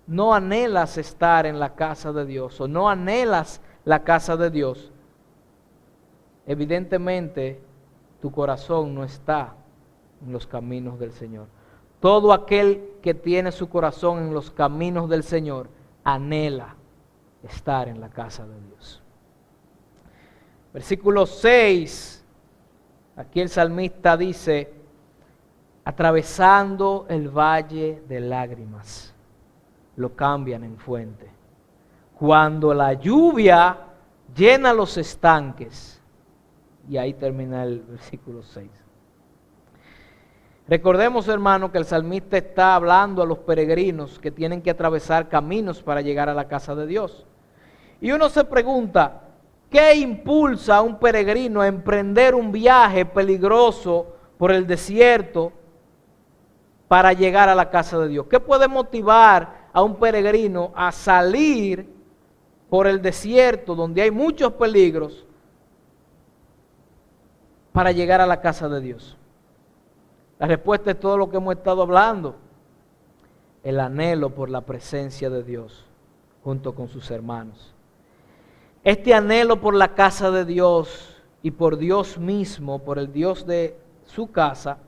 no anhelas estar en la casa de Dios o no anhelas la casa de Dios, evidentemente tu corazón no está en los caminos del Señor. todo aquel que tiene su corazón en los caminos del Señor anhela estar en la casa de Dios. Versículo 6, aquí el salmista dice, atravesando el valle de lágrimas, lo cambian en fuente. Cuando la lluvia llena los estanques, y ahí termina el versículo 6. Recordemos, hermano, que el salmista está hablando a los peregrinos que tienen que atravesar caminos para llegar a la casa de Dios. Y uno se pregunta, ¿qué impulsa a un peregrino a emprender un viaje peligroso por el desierto para llegar a la casa de Dios? ¿Qué puede motivar a un peregrino a salir por el desierto donde hay muchos peligros para llegar a la casa de Dios? La respuesta es todo lo que hemos estado hablando. El anhelo por la presencia de Dios junto con sus hermanos. Este anhelo por la casa de Dios y por Dios mismo, por el Dios de su casa,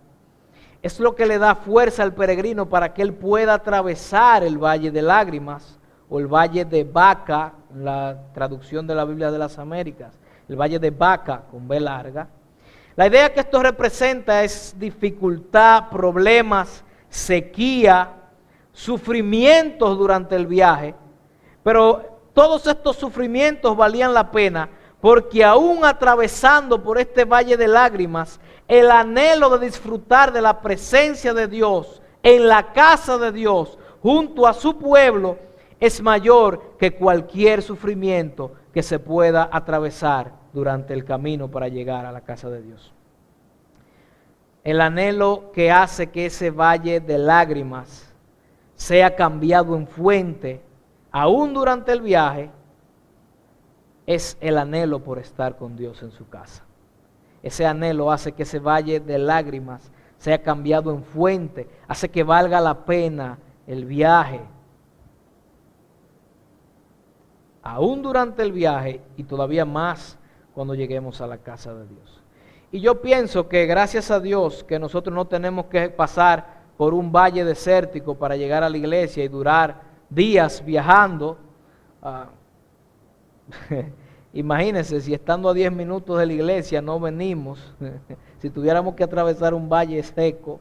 es lo que le da fuerza al peregrino para que él pueda atravesar el valle de lágrimas o el valle de Baca, en la traducción de la Biblia de las Américas, el valle de Baca con B larga. La idea que esto representa es dificultad, problemas, sequía, sufrimientos durante el viaje, pero todos estos sufrimientos valían la pena porque aún atravesando por este valle de lágrimas, el anhelo de disfrutar de la presencia de Dios en la casa de Dios junto a su pueblo es mayor que cualquier sufrimiento que se pueda atravesar durante el camino para llegar a la casa de Dios. El anhelo que hace que ese valle de lágrimas sea cambiado en fuente, aún durante el viaje, es el anhelo por estar con Dios en su casa. Ese anhelo hace que ese valle de lágrimas sea cambiado en fuente, hace que valga la pena el viaje, aún durante el viaje y todavía más cuando lleguemos a la casa de Dios. Y yo pienso que gracias a Dios que nosotros no tenemos que pasar por un valle desértico para llegar a la iglesia y durar días viajando. Imagínense si estando a 10 minutos de la iglesia no venimos, si tuviéramos que atravesar un valle seco,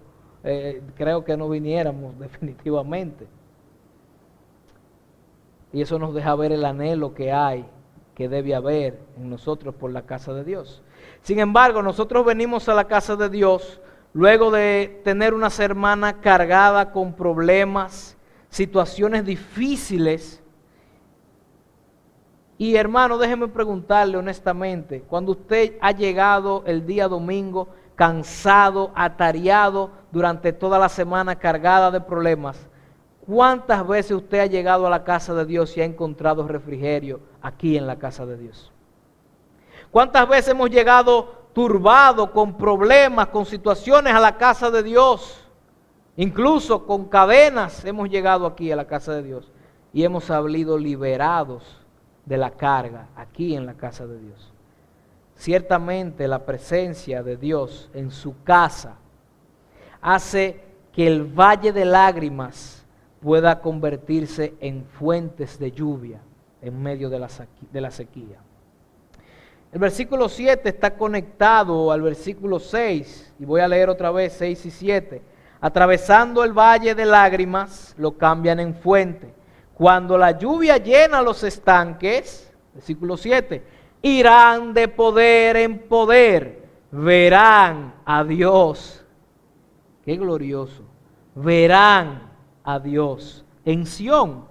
creo que no viniéramos definitivamente. Y eso nos deja ver el anhelo que hay, que debe haber en nosotros por la casa de Dios. Sin embargo, nosotros venimos a la casa de Dios luego de tener una semana cargada con problemas, situaciones difíciles. Y hermano, déjeme preguntarle honestamente, cuando usted ha llegado el día domingo cansado, atareado durante toda la semana cargada de problemas, ¿cuántas veces usted ha llegado a la casa de Dios y ha encontrado refrigerio aquí en la casa de Dios? ¿Cuántas veces hemos llegado turbados, con problemas, con situaciones a la casa de Dios? Incluso con cadenas hemos llegado aquí a la casa de Dios y hemos salido liberados de la carga aquí en la casa de Dios. Ciertamente la presencia de Dios en su casa hace que el valle de lágrimas pueda convertirse en fuentes de lluvia en medio de la sequía. El versículo 7 está conectado al versículo 6, y voy a leer otra vez 6 y 7. Atravesando el valle de lágrimas, lo cambian en fuente. Cuando la lluvia llena los estanques, versículo 7, irán de poder en poder, verán a Dios. Qué glorioso. Verán a Dios en Sión.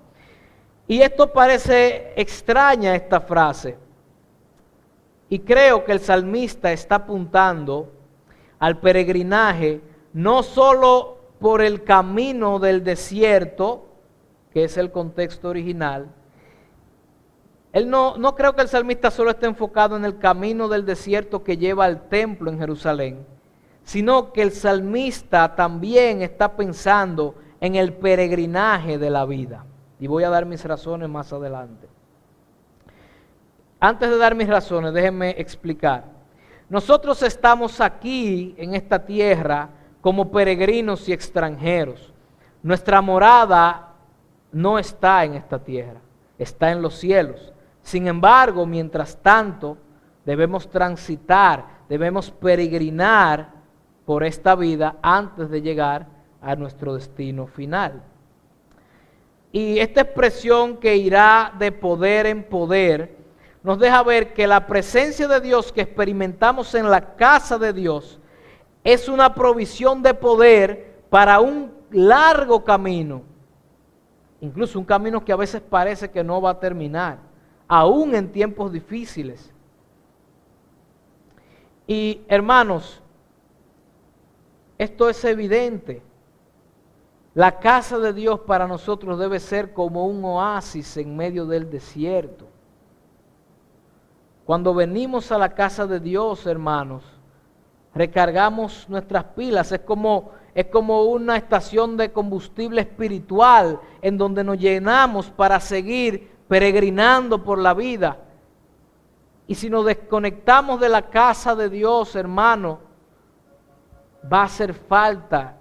Y esto parece extraña esta frase. Y creo que el salmista está apuntando al peregrinaje no solo por el camino del desierto, que es el contexto original. Él no creo que el salmista solo esté enfocado en el camino del desierto que lleva al templo en Jerusalén, sino que el salmista también está pensando en el peregrinaje de la vida. Y voy a dar mis razones más adelante. Antes de dar mis razones, déjenme explicar. Nosotros estamos aquí en esta tierra como peregrinos y extranjeros. Nuestra morada no está en esta tierra, está en los cielos. Sin embargo, mientras tanto, debemos transitar, debemos peregrinar por esta vida antes de llegar a nuestro destino final. Y esta expresión que irá de poder en poder nos deja ver que la presencia de Dios que experimentamos en la casa de Dios es una provisión de poder para un largo camino, incluso un camino que a veces parece que no va a terminar, aún en tiempos difíciles. Y hermanos, esto es evidente. La casa de Dios para nosotros debe ser como un oasis en medio del desierto. Cuando venimos a la casa de Dios, hermanos, recargamos nuestras pilas. Es como una estación de combustible espiritual en donde nos llenamos para seguir peregrinando por la vida. Y si nos desconectamos de la casa de Dios, hermano, va a hacer falta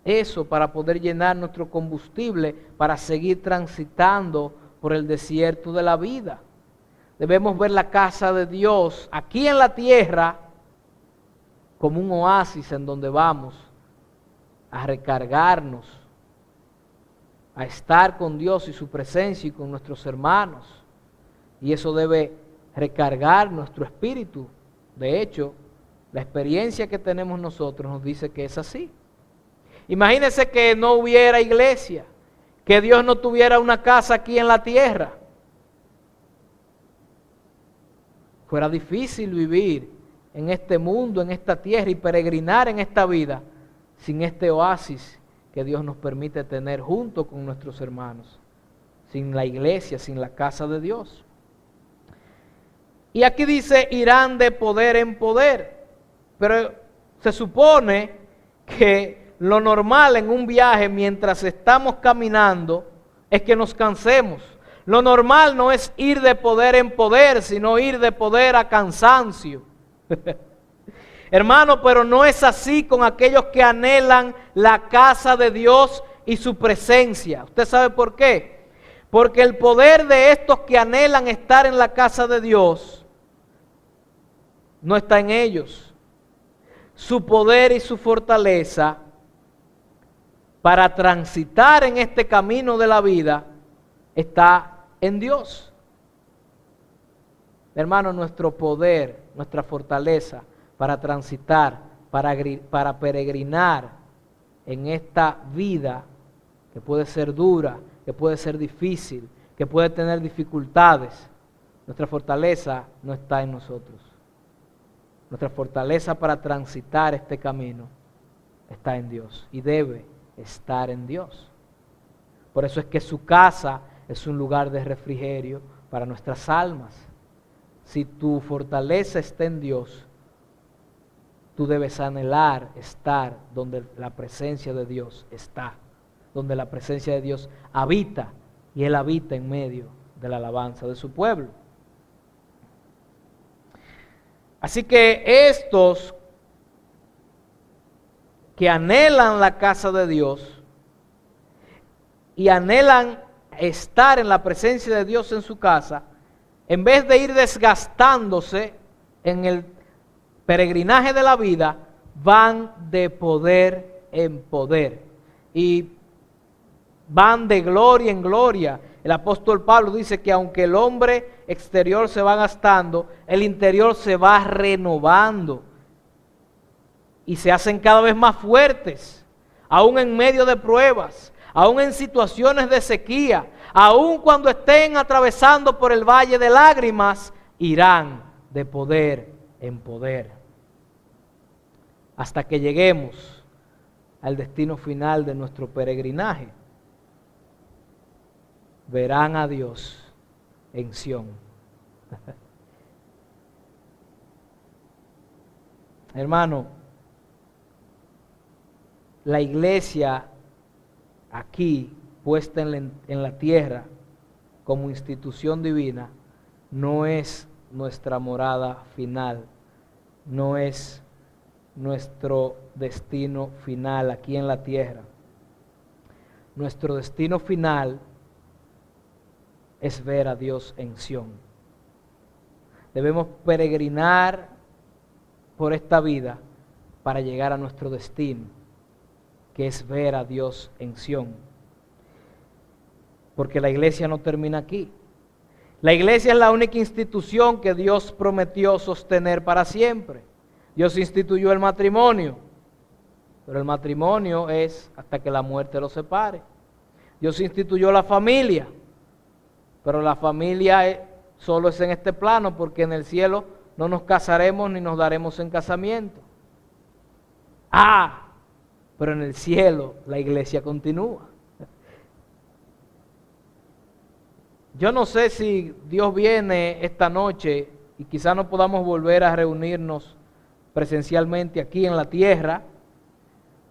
eso para poder llenar nuestro combustible, para seguir transitando por el desierto de la vida. Debemos ver la casa de Dios aquí en la tierra como un oasis en donde vamos a recargarnos, a estar con Dios y su presencia y con nuestros hermanos. Y eso debe recargar nuestro espíritu. De hecho, la experiencia que tenemos nosotros nos dice que es así. Imagínense que no hubiera iglesia, que Dios no tuviera una casa aquí en la tierra. Fuera difícil vivir en este mundo, en esta tierra y peregrinar en esta vida sin este oasis que Dios nos permite tener junto con nuestros hermanos, sin la iglesia, sin la casa de Dios. Y aquí dice, irán de poder en poder, pero se supone que lo normal en un viaje mientras estamos caminando es que nos cansemos. Lo normal no es ir de poder en poder, sino ir de poder a cansancio. Hermano, pero no es así con aquellos que anhelan la casa de Dios y su presencia. ¿Usted sabe por qué? Porque el poder de estos que anhelan estar en la casa de Dios no está en ellos. Su poder y su fortaleza para transitar en este camino de la vida está en Dios. Hermano, nuestro poder, nuestra fortaleza para transitar, para peregrinar en esta vida que puede ser dura, que puede ser difícil, que puede tener dificultades, nuestra fortaleza no está en nosotros. Nuestra fortaleza para transitar este camino está en Dios y debe estar en Dios. Por eso es que su casa es un lugar de refrigerio para nuestras almas. Si tu fortaleza está en Dios, tú debes anhelar estar donde la presencia de Dios está, donde la presencia de Dios habita, y Él habita en medio de la alabanza de su pueblo. Así que estos que anhelan la casa de Dios y anhelan estar en la presencia de Dios en su casa, en vez de ir desgastándose en el peregrinaje de la vida, van de poder en poder y van de gloria en gloria. El apóstol Pablo dice que aunque el hombre exterior se va gastando, el interior se va renovando y se hacen cada vez más fuertes, aún en medio de pruebas, aún en situaciones de sequía, aún cuando estén atravesando por el valle de lágrimas, irán de poder en poder, hasta que lleguemos al destino final de nuestro peregrinaje. Verán a Dios en Sión. Hermano, la iglesia aquí puesta en la tierra como institución divina no es nuestra morada final, no es nuestro destino final aquí en la tierra. Nuestro destino final es ver a Dios en Sión. Debemos peregrinar por esta vida para llegar a nuestro destino, que es ver a Dios en Sión. Porque la iglesia no termina aquí. La iglesia es la única institución que Dios prometió sostener para siempre. Dios instituyó el matrimonio, pero el matrimonio es hasta que la muerte los separe. Dios instituyó la familia, pero la familia solo es en este plano, porque en el cielo no nos casaremos ni nos daremos en casamiento. Pero en el cielo la iglesia continúa. Yo no sé si Dios viene esta noche y quizás no podamos volver a reunirnos presencialmente aquí en la tierra.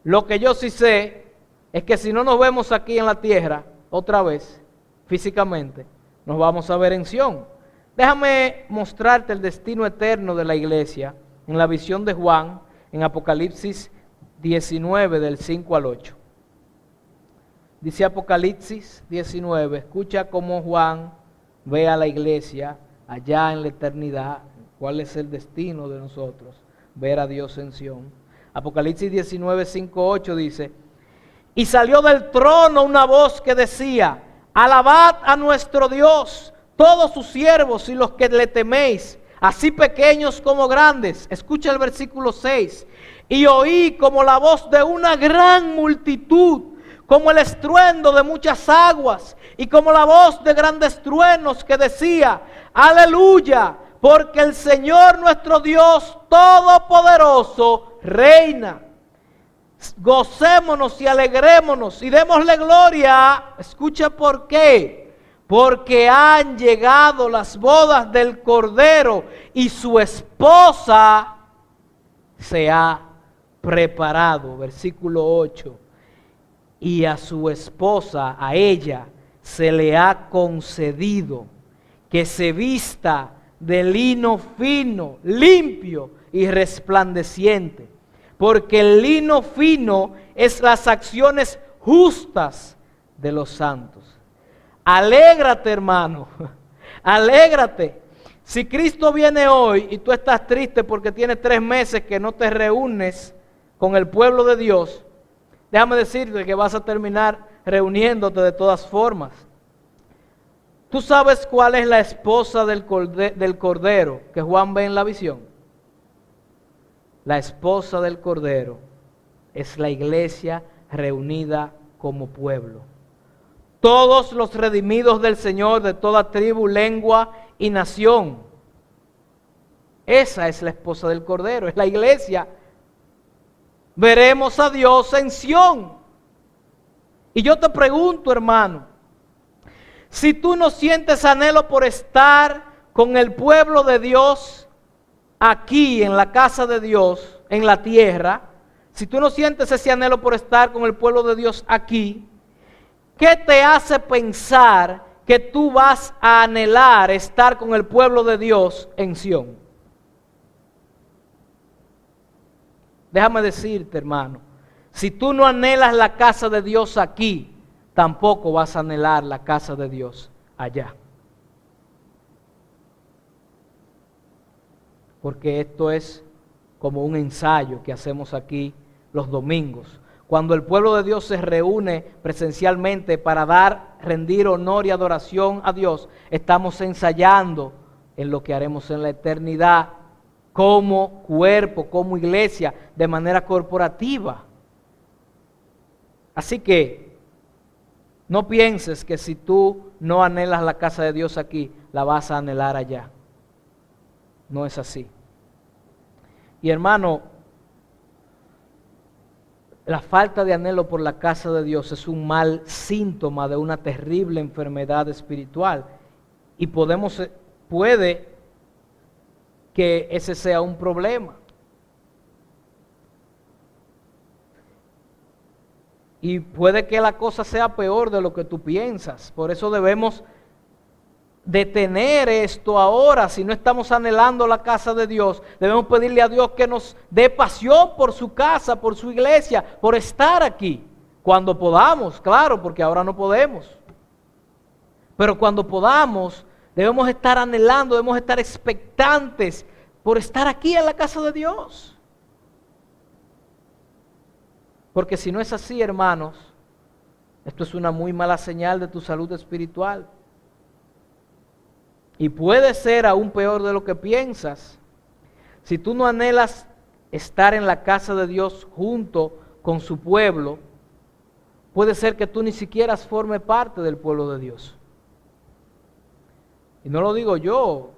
Lo que yo sí sé es que si no nos vemos aquí en la tierra otra vez, físicamente, nos vamos a ver en Sión. Déjame mostrarte el destino eterno de la iglesia en la visión de Juan, en Apocalipsis 19, del 5 al 8. Dice Apocalipsis 19, escucha cómo Juan ve a la iglesia allá en la eternidad, cuál es el destino de nosotros, ver a Dios en Sión. Apocalipsis 19, 5, 8 dice: y salió del trono una voz que decía: alabad a nuestro Dios, todos sus siervos y los que le teméis, así pequeños como grandes. Escucha el versículo 6. Y oí como la voz de una gran multitud, como el estruendo de muchas aguas, y como la voz de grandes truenos que decía: aleluya, porque el Señor nuestro Dios Todopoderoso reina. Gocémonos y alegrémonos y démosle gloria. Escucha por qué. Porque han llegado las bodas del Cordero y su esposa se ha preparado. Versículo 8. Y a su esposa, a ella, se le ha concedido que se vista de lino fino, limpio y resplandeciente. Porque el lino fino es las acciones justas de los santos. Alégrate, hermano, alégrate. Si Cristo viene hoy y tú estás triste porque tienes 3 meses que no te reúnes con el pueblo de Dios, déjame decirte que vas a terminar reuniéndote de todas formas. ¿Tú sabes cuál es la esposa del Cordero que Juan ve en la visión? La esposa del Cordero es la iglesia reunida como pueblo. Todos los redimidos del Señor de toda tribu, lengua y nación. Esa es la esposa del Cordero, es la iglesia. Veremos a Dios en Sión. Y yo te pregunto, hermano, si tú no sientes anhelo por estar con el pueblo de Dios aquí en la casa de Dios, en la tierra, si tú no sientes ese anhelo por estar con el pueblo de Dios aquí, ¿qué te hace pensar que tú vas a anhelar estar con el pueblo de Dios en Sión? Déjame decirte, hermano, si tú no anhelas la casa de Dios aquí, tampoco vas a anhelar la casa de Dios allá. Porque esto es como un ensayo que hacemos aquí los domingos. Cuando el pueblo de Dios se reúne presencialmente para rendir honor y adoración a Dios, estamos ensayando en lo que haremos en la eternidad como cuerpo, como iglesia, de manera corporativa. Así que no pienses que si tú no anhelas la casa de Dios aquí, la vas a anhelar allá. No es así. Y hermano, la falta de anhelo por la casa de Dios es un mal síntoma de una terrible enfermedad espiritual. Y puede que ese sea un problema. Y puede que la cosa sea peor de lo que tú piensas. Por eso debemos detener esto ahora. Si no estamos anhelando la casa de Dios, debemos pedirle a Dios que nos dé pasión por su casa, por su iglesia, por estar aquí. Cuando podamos, claro, porque ahora no podemos. Pero cuando podamos, debemos estar anhelando, debemos estar expectantes por estar aquí en la casa de Dios. Porque si no es así, hermanos, esto es una muy mala señal de tu salud espiritual. Y puede ser aún peor de lo que piensas. Si tú no anhelas estar en la casa de Dios junto con su pueblo, puede ser que tú ni siquiera formes parte del pueblo de Dios. Y no lo digo yo.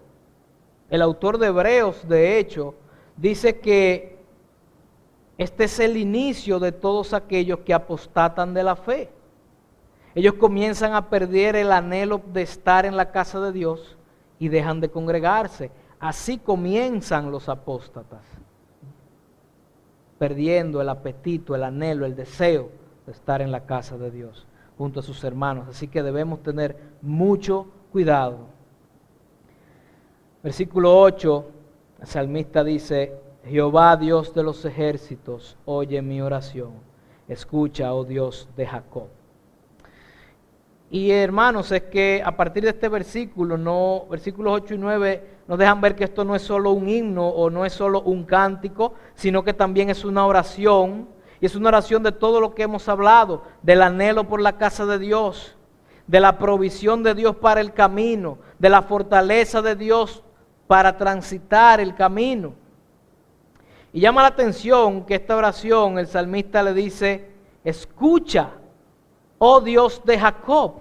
El autor de Hebreos, de hecho, dice que este es el inicio de todos aquellos que apostatan de la fe. Ellos comienzan a perder el anhelo de estar en la casa de Dios y dejan de congregarse. Así comienzan los apóstatas, perdiendo el apetito, el anhelo, el deseo de estar en la casa de Dios junto a sus hermanos. Así que debemos tener mucho cuidado. Versículo 8, el salmista dice: Jehová, Dios de los ejércitos, oye mi oración, escucha, oh Dios de Jacob. Y hermanos, es que a partir de este versículo, versículos 8 y 9 nos dejan ver que esto no es solo un himno o no es solo un cántico, sino que también es una oración. Y es una oración de todo lo que hemos hablado, del anhelo por la casa de Dios, de la provisión de Dios para el camino, de la fortaleza de Dios para transitar el camino. Y llama la atención que esta oración, el salmista le dice: escucha, oh Dios de Jacob.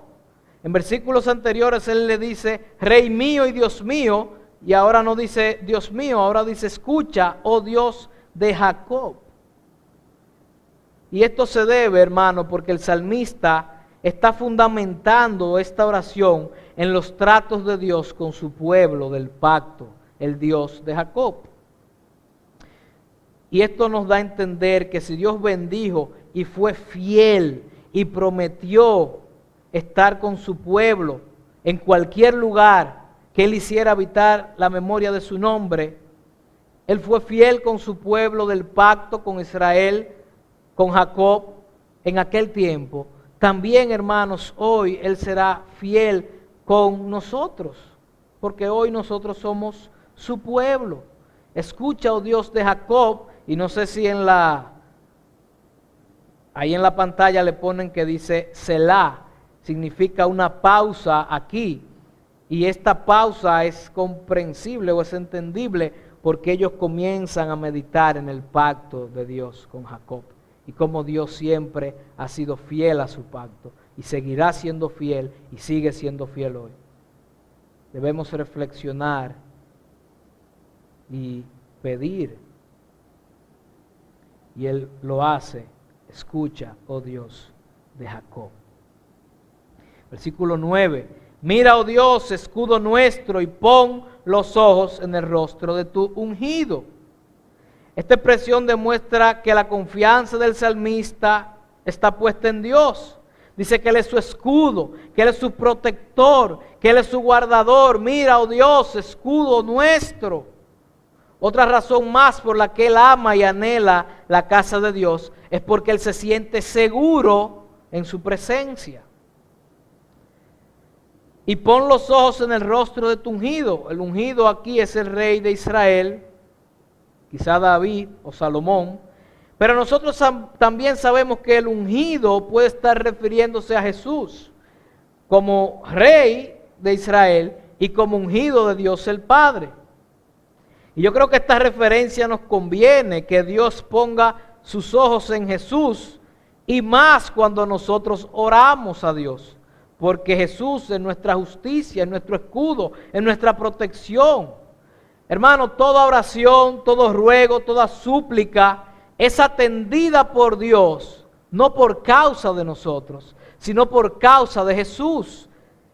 En versículos anteriores él le dice: Rey mío y Dios mío, y ahora no dice Dios mío, ahora dice: escucha, oh Dios de Jacob. Y esto se debe, hermano, porque el salmista está fundamentando esta oración en los tratos de Dios con su pueblo del pacto, el Dios de Jacob. Y esto nos da a entender que si Dios bendijo y fue fiel y prometió estar con su pueblo en cualquier lugar que Él hiciera habitar la memoria de su nombre, Él fue fiel con su pueblo del pacto, con Israel, con Jacob en aquel tiempo. También, hermanos, hoy Él será fiel con nosotros, porque hoy nosotros somos su pueblo. Escucha, oh Dios de Jacob. Y no sé si ahí en la pantalla le ponen que dice Selah, significa una pausa aquí. Y esta pausa es comprensible o es entendible porque ellos comienzan a meditar en el pacto de Dios con Jacob. Y cómo Dios siempre ha sido fiel a su pacto y seguirá siendo fiel y sigue siendo fiel hoy. Debemos reflexionar y pedir. Y Él lo hace. Escucha, oh Dios de Jacob. Versículo 9. Mira, oh Dios, escudo nuestro, y pon los ojos en el rostro de tu ungido. Esta expresión demuestra que la confianza del salmista está puesta en Dios. Dice que Él es su escudo, que Él es su protector, que Él es su guardador. Mira, oh Dios, escudo nuestro. Otra razón más por la que él ama y anhela la casa de Dios es porque él se siente seguro en su presencia. Y pon los ojos en el rostro de tu ungido. El ungido aquí es el rey de Israel, quizá David o Salomón. Pero nosotros también sabemos que el ungido puede estar refiriéndose a Jesús como rey de Israel y como ungido de Dios el Padre. Y yo creo que esta referencia nos conviene, que Dios ponga sus ojos en Jesús, y más cuando nosotros oramos a Dios, porque Jesús es nuestra justicia, es nuestro escudo, es nuestra protección. Hermano, toda oración, todo ruego, toda súplica es atendida por Dios, no por causa de nosotros, sino por causa de Jesús.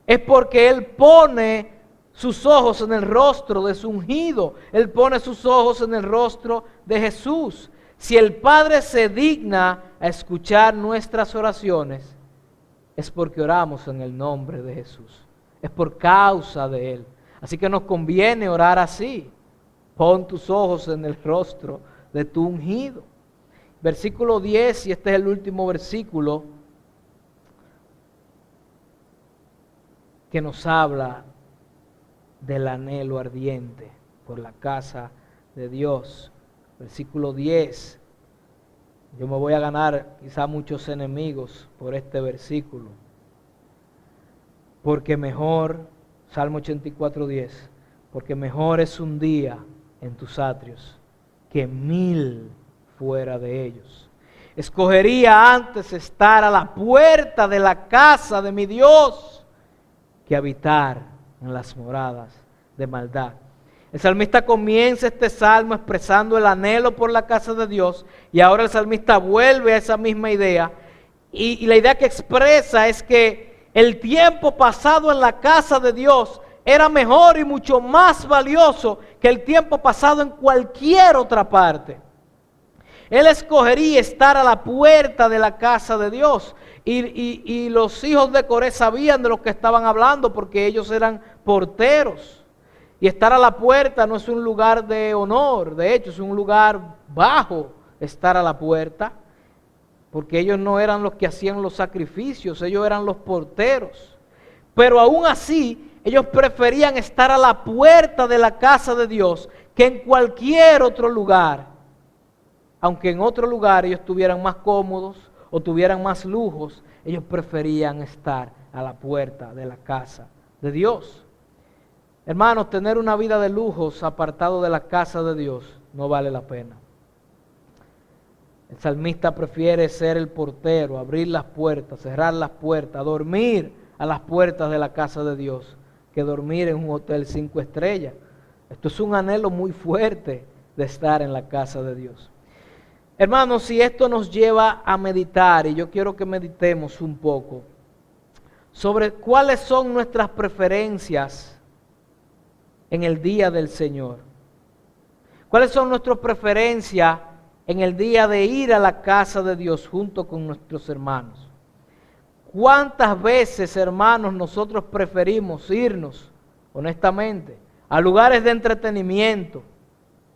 Es porque Él pone sus ojos en el rostro de su ungido. Él pone sus ojos en el rostro de Jesús. Si el Padre se digna a escuchar nuestras oraciones, es porque oramos en el nombre de Jesús. es por causa de Él. Así que nos conviene orar así. Pon tus ojos en el rostro de tu ungido. Versículo 10, y este es el último versículo que nos habla del anhelo ardiente por la casa de Dios. Versículo 10. Yo me voy a ganar quizá muchos enemigos por este versículo. Porque mejor, Salmo 84:10, porque mejor es un día en tus atrios que 1000 fuera de ellos. Escogería antes estar a la puerta de la casa de mi Dios que habitar en las moradas de maldad. El salmista comienza este salmo expresando el anhelo por la casa de Dios, y ahora el salmista vuelve a esa misma idea, y la idea que expresa es que el tiempo pasado en la casa de Dios era mejor y mucho más valioso que el tiempo pasado en cualquier otra parte. Él escogería estar a la puerta de la casa de Dios. Y los hijos de Coré sabían de lo que estaban hablando porque ellos eran porteros. Y estar a la puerta no es un lugar de honor, de hecho es un lugar bajo estar a la puerta, porque ellos no eran los que hacían los sacrificios, ellos eran los porteros. Pero aún así, ellos preferían estar a la puerta de la casa de Dios que en cualquier otro lugar. Aunque en otro lugar ellos estuvieran más cómodos o tuvieran más lujos, ellos preferían estar a la puerta de la casa de Dios. Hermanos, tener una vida de lujos apartado de la casa de Dios no vale la pena. El salmista prefiere ser el portero, abrir las puertas, cerrar las puertas, dormir a las puertas de la casa de Dios, que dormir en un hotel 5 estrellas. Esto es un anhelo muy fuerte de estar en la casa de Dios. Hermanos, si esto nos lleva a meditar, y yo quiero que meditemos un poco sobre cuáles son nuestras preferencias en el día del Señor. ¿Cuáles son nuestras preferencias en el día de ir a la casa de Dios junto con nuestros hermanos? ¿Cuántas veces, hermanos, nosotros preferimos irnos, honestamente, a lugares de entretenimiento,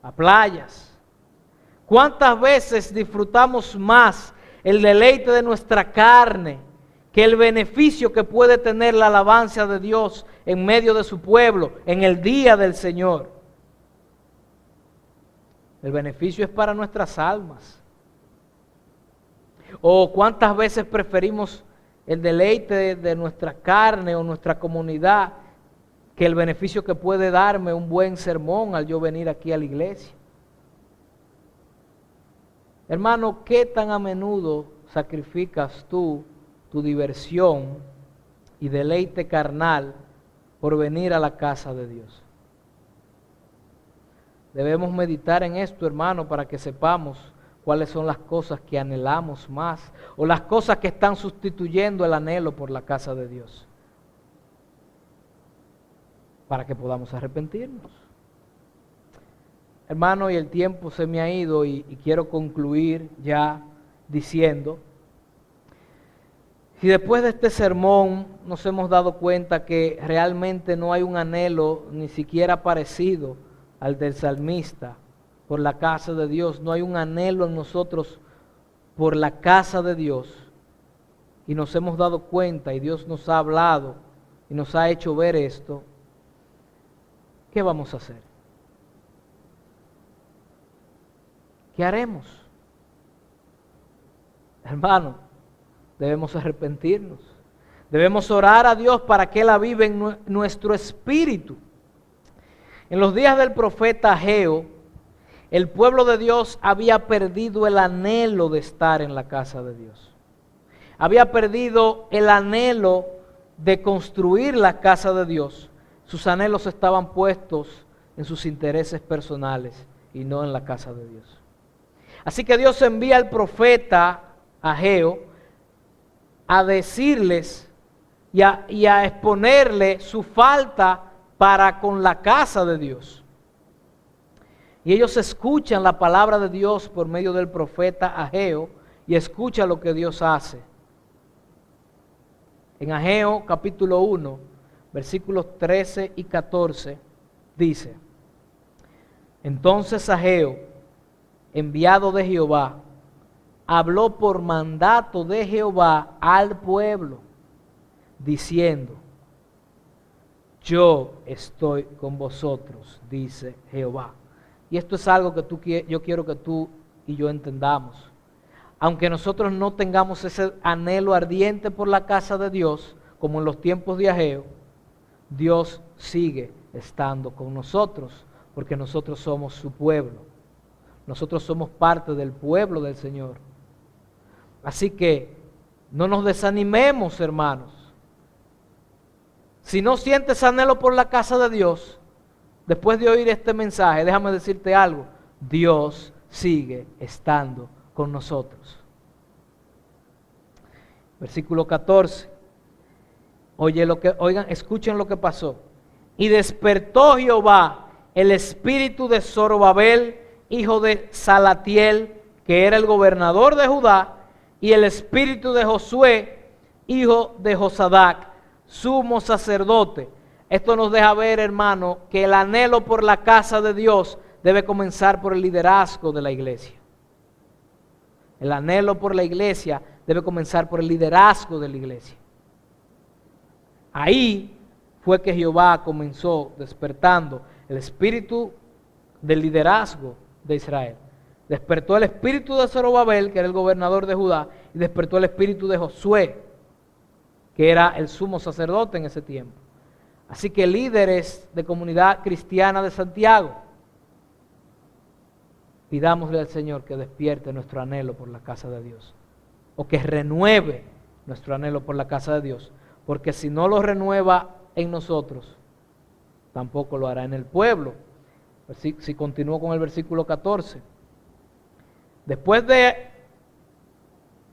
a playas? ¿Cuántas veces disfrutamos más el deleite de nuestra carne que el beneficio que puede tener la alabanza de Dios en medio de su pueblo en el día del Señor? El beneficio es para nuestras almas. ¿O cuántas veces preferimos el deleite de nuestra carne o nuestra comunidad que el beneficio que puede darme un buen sermón al yo venir aquí a la iglesia? Hermano, ¿qué tan a menudo sacrificas tú tu diversión y deleite carnal por venir a la casa de Dios? Debemos meditar en esto, hermano, para que sepamos cuáles son las cosas que anhelamos más o las cosas que están sustituyendo el anhelo por la casa de Dios, para que podamos arrepentirnos. Hermano, y el tiempo se me ha ido y quiero concluir ya diciendo, si después de este sermón nos hemos dado cuenta que realmente no hay un anhelo ni siquiera parecido al del salmista por la casa de Dios, no hay un anhelo en nosotros por la casa de Dios, y nos hemos dado cuenta y Dios nos ha hablado y nos ha hecho ver esto, ¿qué vamos a hacer? ¿Qué haremos? Hermano, debemos arrepentirnos. Debemos orar a Dios para que Él avive en nuestro espíritu. En los días del profeta Ageo, el pueblo de Dios había perdido el anhelo de estar en la casa de Dios. Había perdido el anhelo de construir la casa de Dios. Sus anhelos estaban puestos en sus intereses personales y no en la casa de Dios. Así que Dios envía al profeta Ageo a decirles y a exponerle su falta para con la casa de Dios. Y ellos escuchan la palabra de Dios por medio del profeta Ageo y escuchan lo que Dios hace. En Ageo capítulo 1, versículos 13 y 14, dice: Entonces Ageo, enviado de Jehová, habló por mandato de Jehová al pueblo, diciendo: Yo estoy con vosotros, dice Jehová. Y esto es algo que yo quiero que tú y yo entendamos. Aunque nosotros no tengamos ese anhelo ardiente por la casa de Dios, como en los tiempos de Ageo, Dios sigue estando con nosotros, porque nosotros somos su pueblo. Nosotros somos parte del pueblo del Señor. Así que no nos desanimemos, hermanos. Si no sientes anhelo por la casa de Dios, después de oír este mensaje, déjame decirte algo: Dios sigue estando con nosotros. Versículo 14. Oigan, escuchen lo que pasó. Y despertó Jehová el espíritu de Zorobabel, hijo de Salatiel, que era el gobernador de Judá, y el espíritu de Josué, hijo de Josadac, sumo sacerdote. Esto nos deja ver, hermano, que el anhelo por la casa de Dios debe comenzar por el liderazgo de la iglesia. El anhelo por la iglesia debe comenzar por el liderazgo de la iglesia. Ahí fue que Jehová comenzó despertando el espíritu del liderazgo de Israel. Despertó el espíritu de Zorobabel, que era el gobernador de Judá, y despertó el espíritu de Josué, que era el sumo sacerdote en ese tiempo. Así que líderes de Comunidad Cristiana de Santiago, pidámosle al Señor que despierte nuestro anhelo por la casa de Dios, o que renueve nuestro anhelo por la casa de Dios, porque si no lo renueva en nosotros, tampoco lo hará en el pueblo. Si continúo con el versículo 14. Después de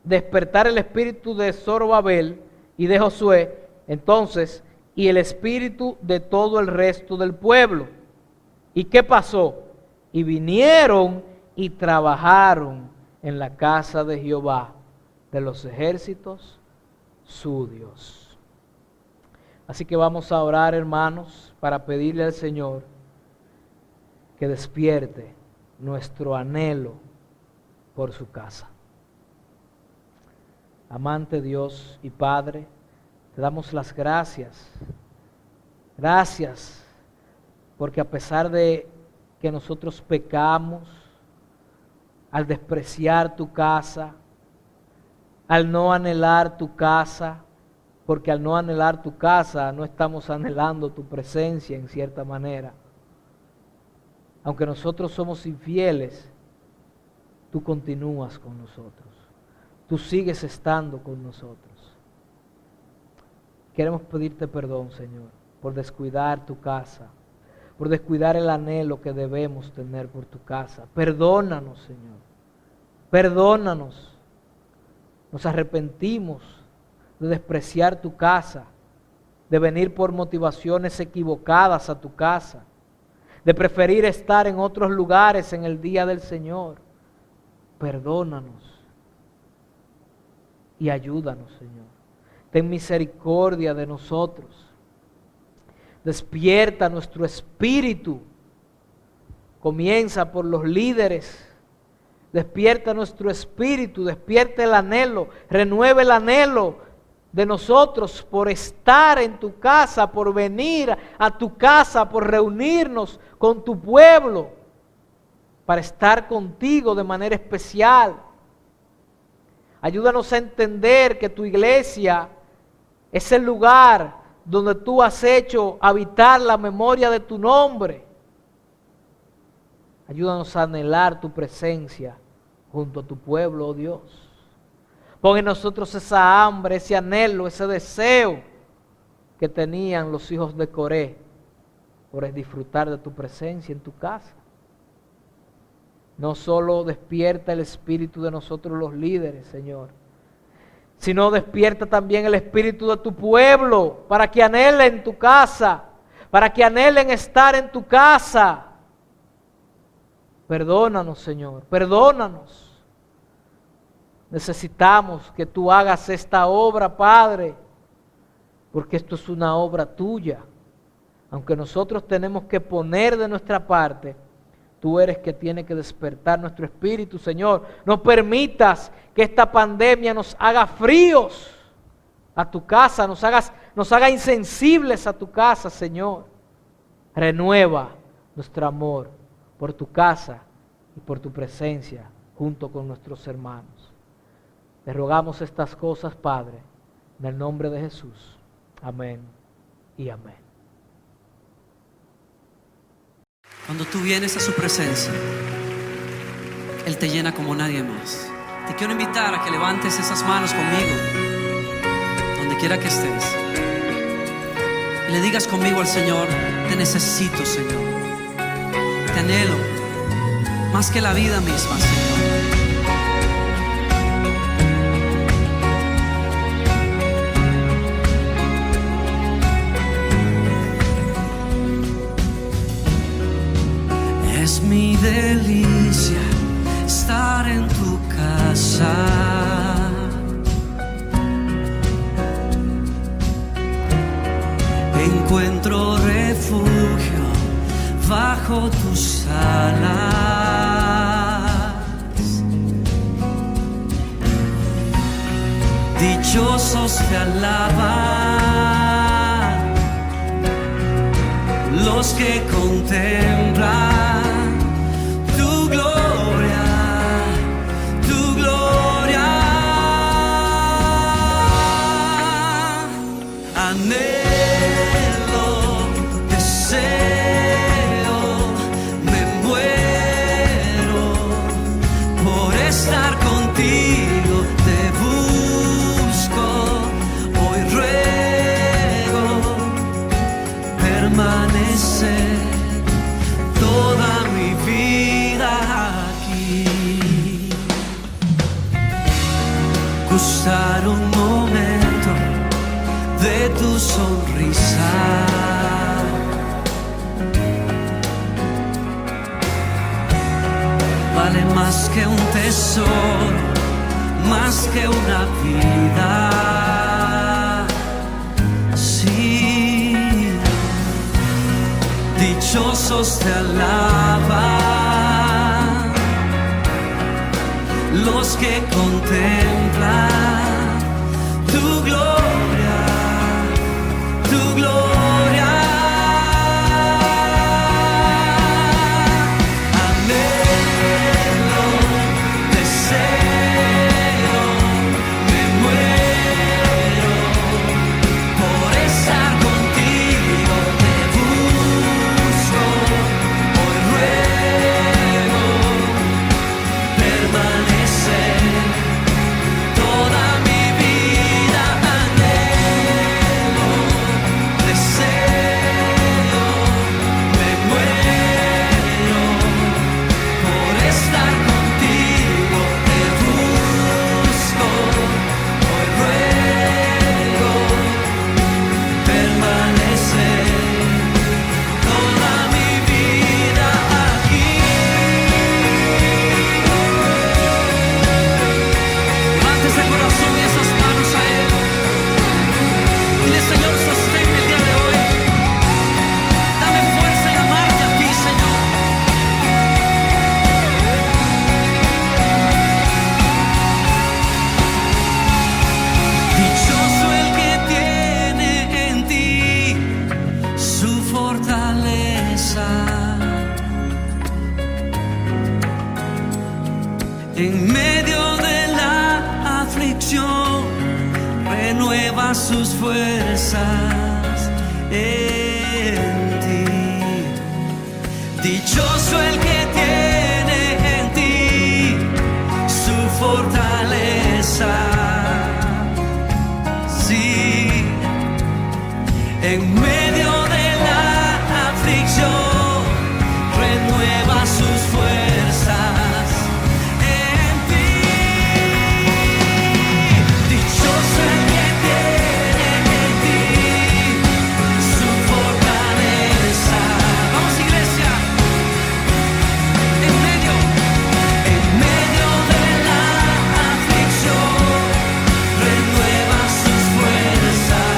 despertar el espíritu de Zorobabel y de Josué, entonces, y el espíritu de todo el resto del pueblo. ¿Y qué pasó? Y vinieron y trabajaron en la casa de Jehová de los ejércitos, su Dios. Así que vamos a orar, hermanos, para pedirle al Señor que despierte nuestro anhelo por su casa. Amante Dios y Padre, te damos las gracias. Gracias porque a pesar de que nosotros pecamos, al despreciar tu casa, al no anhelar tu casa, porque al no anhelar tu casa no estamos anhelando tu presencia en cierta manera. Aunque nosotros somos infieles, tú continúas con nosotros. Tú sigues estando con nosotros. Queremos pedirte perdón, Señor, por descuidar tu casa, por descuidar el anhelo que debemos tener por tu casa. Perdónanos, Señor. Perdónanos. Nos arrepentimos de despreciar tu casa, de venir por motivaciones equivocadas a tu casa, de preferir estar en otros lugares en el día del Señor. Perdónanos y ayúdanos, Señor. Ten misericordia de nosotros. Despierta nuestro espíritu. Comienza por los líderes. Despierta nuestro espíritu, despierta el anhelo, renueve el anhelo de nosotros por estar en tu casa, por venir a tu casa, por reunirnos con tu pueblo, para estar contigo de manera especial. Ayúdanos a entender que tu iglesia es el lugar donde tú has hecho habitar la memoria de tu nombre. Ayúdanos a anhelar tu presencia junto a tu pueblo, oh Dios. Pon en nosotros esa hambre, ese anhelo, ese deseo que tenían los hijos de Coré por disfrutar de tu presencia en tu casa. No solo despierta el espíritu de nosotros los líderes, Señor, sino despierta también el espíritu de tu pueblo para que anhelen tu casa, para que anhelen estar en tu casa. Perdónanos, Señor, perdónanos. Necesitamos que tú hagas esta obra, Padre. porque esto es una obra tuya. Aunque nosotros tenemos que poner de nuestra parte, tú eres que tiene que despertar nuestro espíritu, Señor. No permitas que esta pandemia nos haga fríos a tu casa, nos haga insensibles a tu casa, Señor. Renueva nuestro amor por tu casa y por tu presencia junto con nuestros hermanos. Te rogamos estas cosas, Padre, en el nombre de Jesús. Amén y amén. Cuando tú vienes a su presencia, Él te llena como nadie más. Te quiero invitar a que levantes esas manos conmigo, donde quiera que estés, y le digas conmigo al Señor: te necesito, Señor. Te anhelo más que la vida misma, Señor. Es mi delicia estar en tu casa. Encuentro refugio bajo tus alas. Dichosos te alaban los que contemplan tu gloria, tu gloria. Anhelo, deseo, me muero por estar contigo. Te busco, hoy ruego permanecer toda mi vida aquí. Gustar un momento de tu sonrisa, vale más que un tesoro, más que una vida. Sí, dichosos te alaban los que contemplan tu gloria, tu gloria. Anhelo, deseo, me muero por estar contigo. Te busco, hoy ruego permanecer toda mi vida. Anhelo, deseo, me muero por estar contigo. Te busco, hoy ruego permanecer toda mi vida aquí. Levante ese corazón y esas manos a Él. Dile: Señor, sosténme el día de hoy. Dame fuerza y amarte a ti, Señor. Dichoso el que tiene en ti su fortaleza. En medio de la aflicción renueva sus fuerzas en ti. Dichoso el que tiene en ti su fortaleza. Sí, en medio de la aflicción renueva sus fuerzas en ti. Dichoso el que tiene en ti su fortaleza. Vamos, iglesia. En medio de la aflicción renueva sus fuerzas.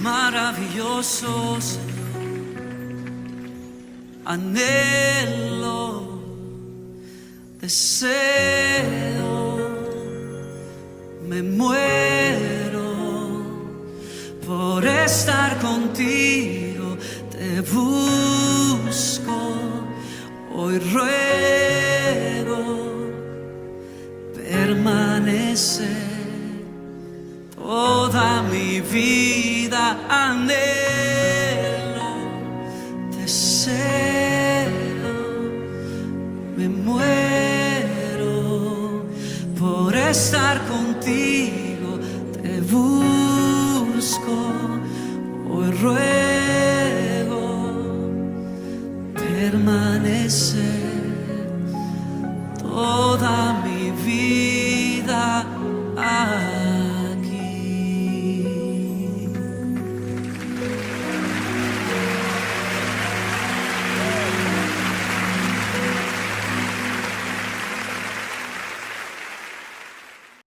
maravilloso, Señor. Anhelo, deseo, me muero por estar contigo. Te busco, hoy ruego, permanece toda mi vida. Anhelo, deseo, me muero por estar contigo. Te busco, hoy ruego,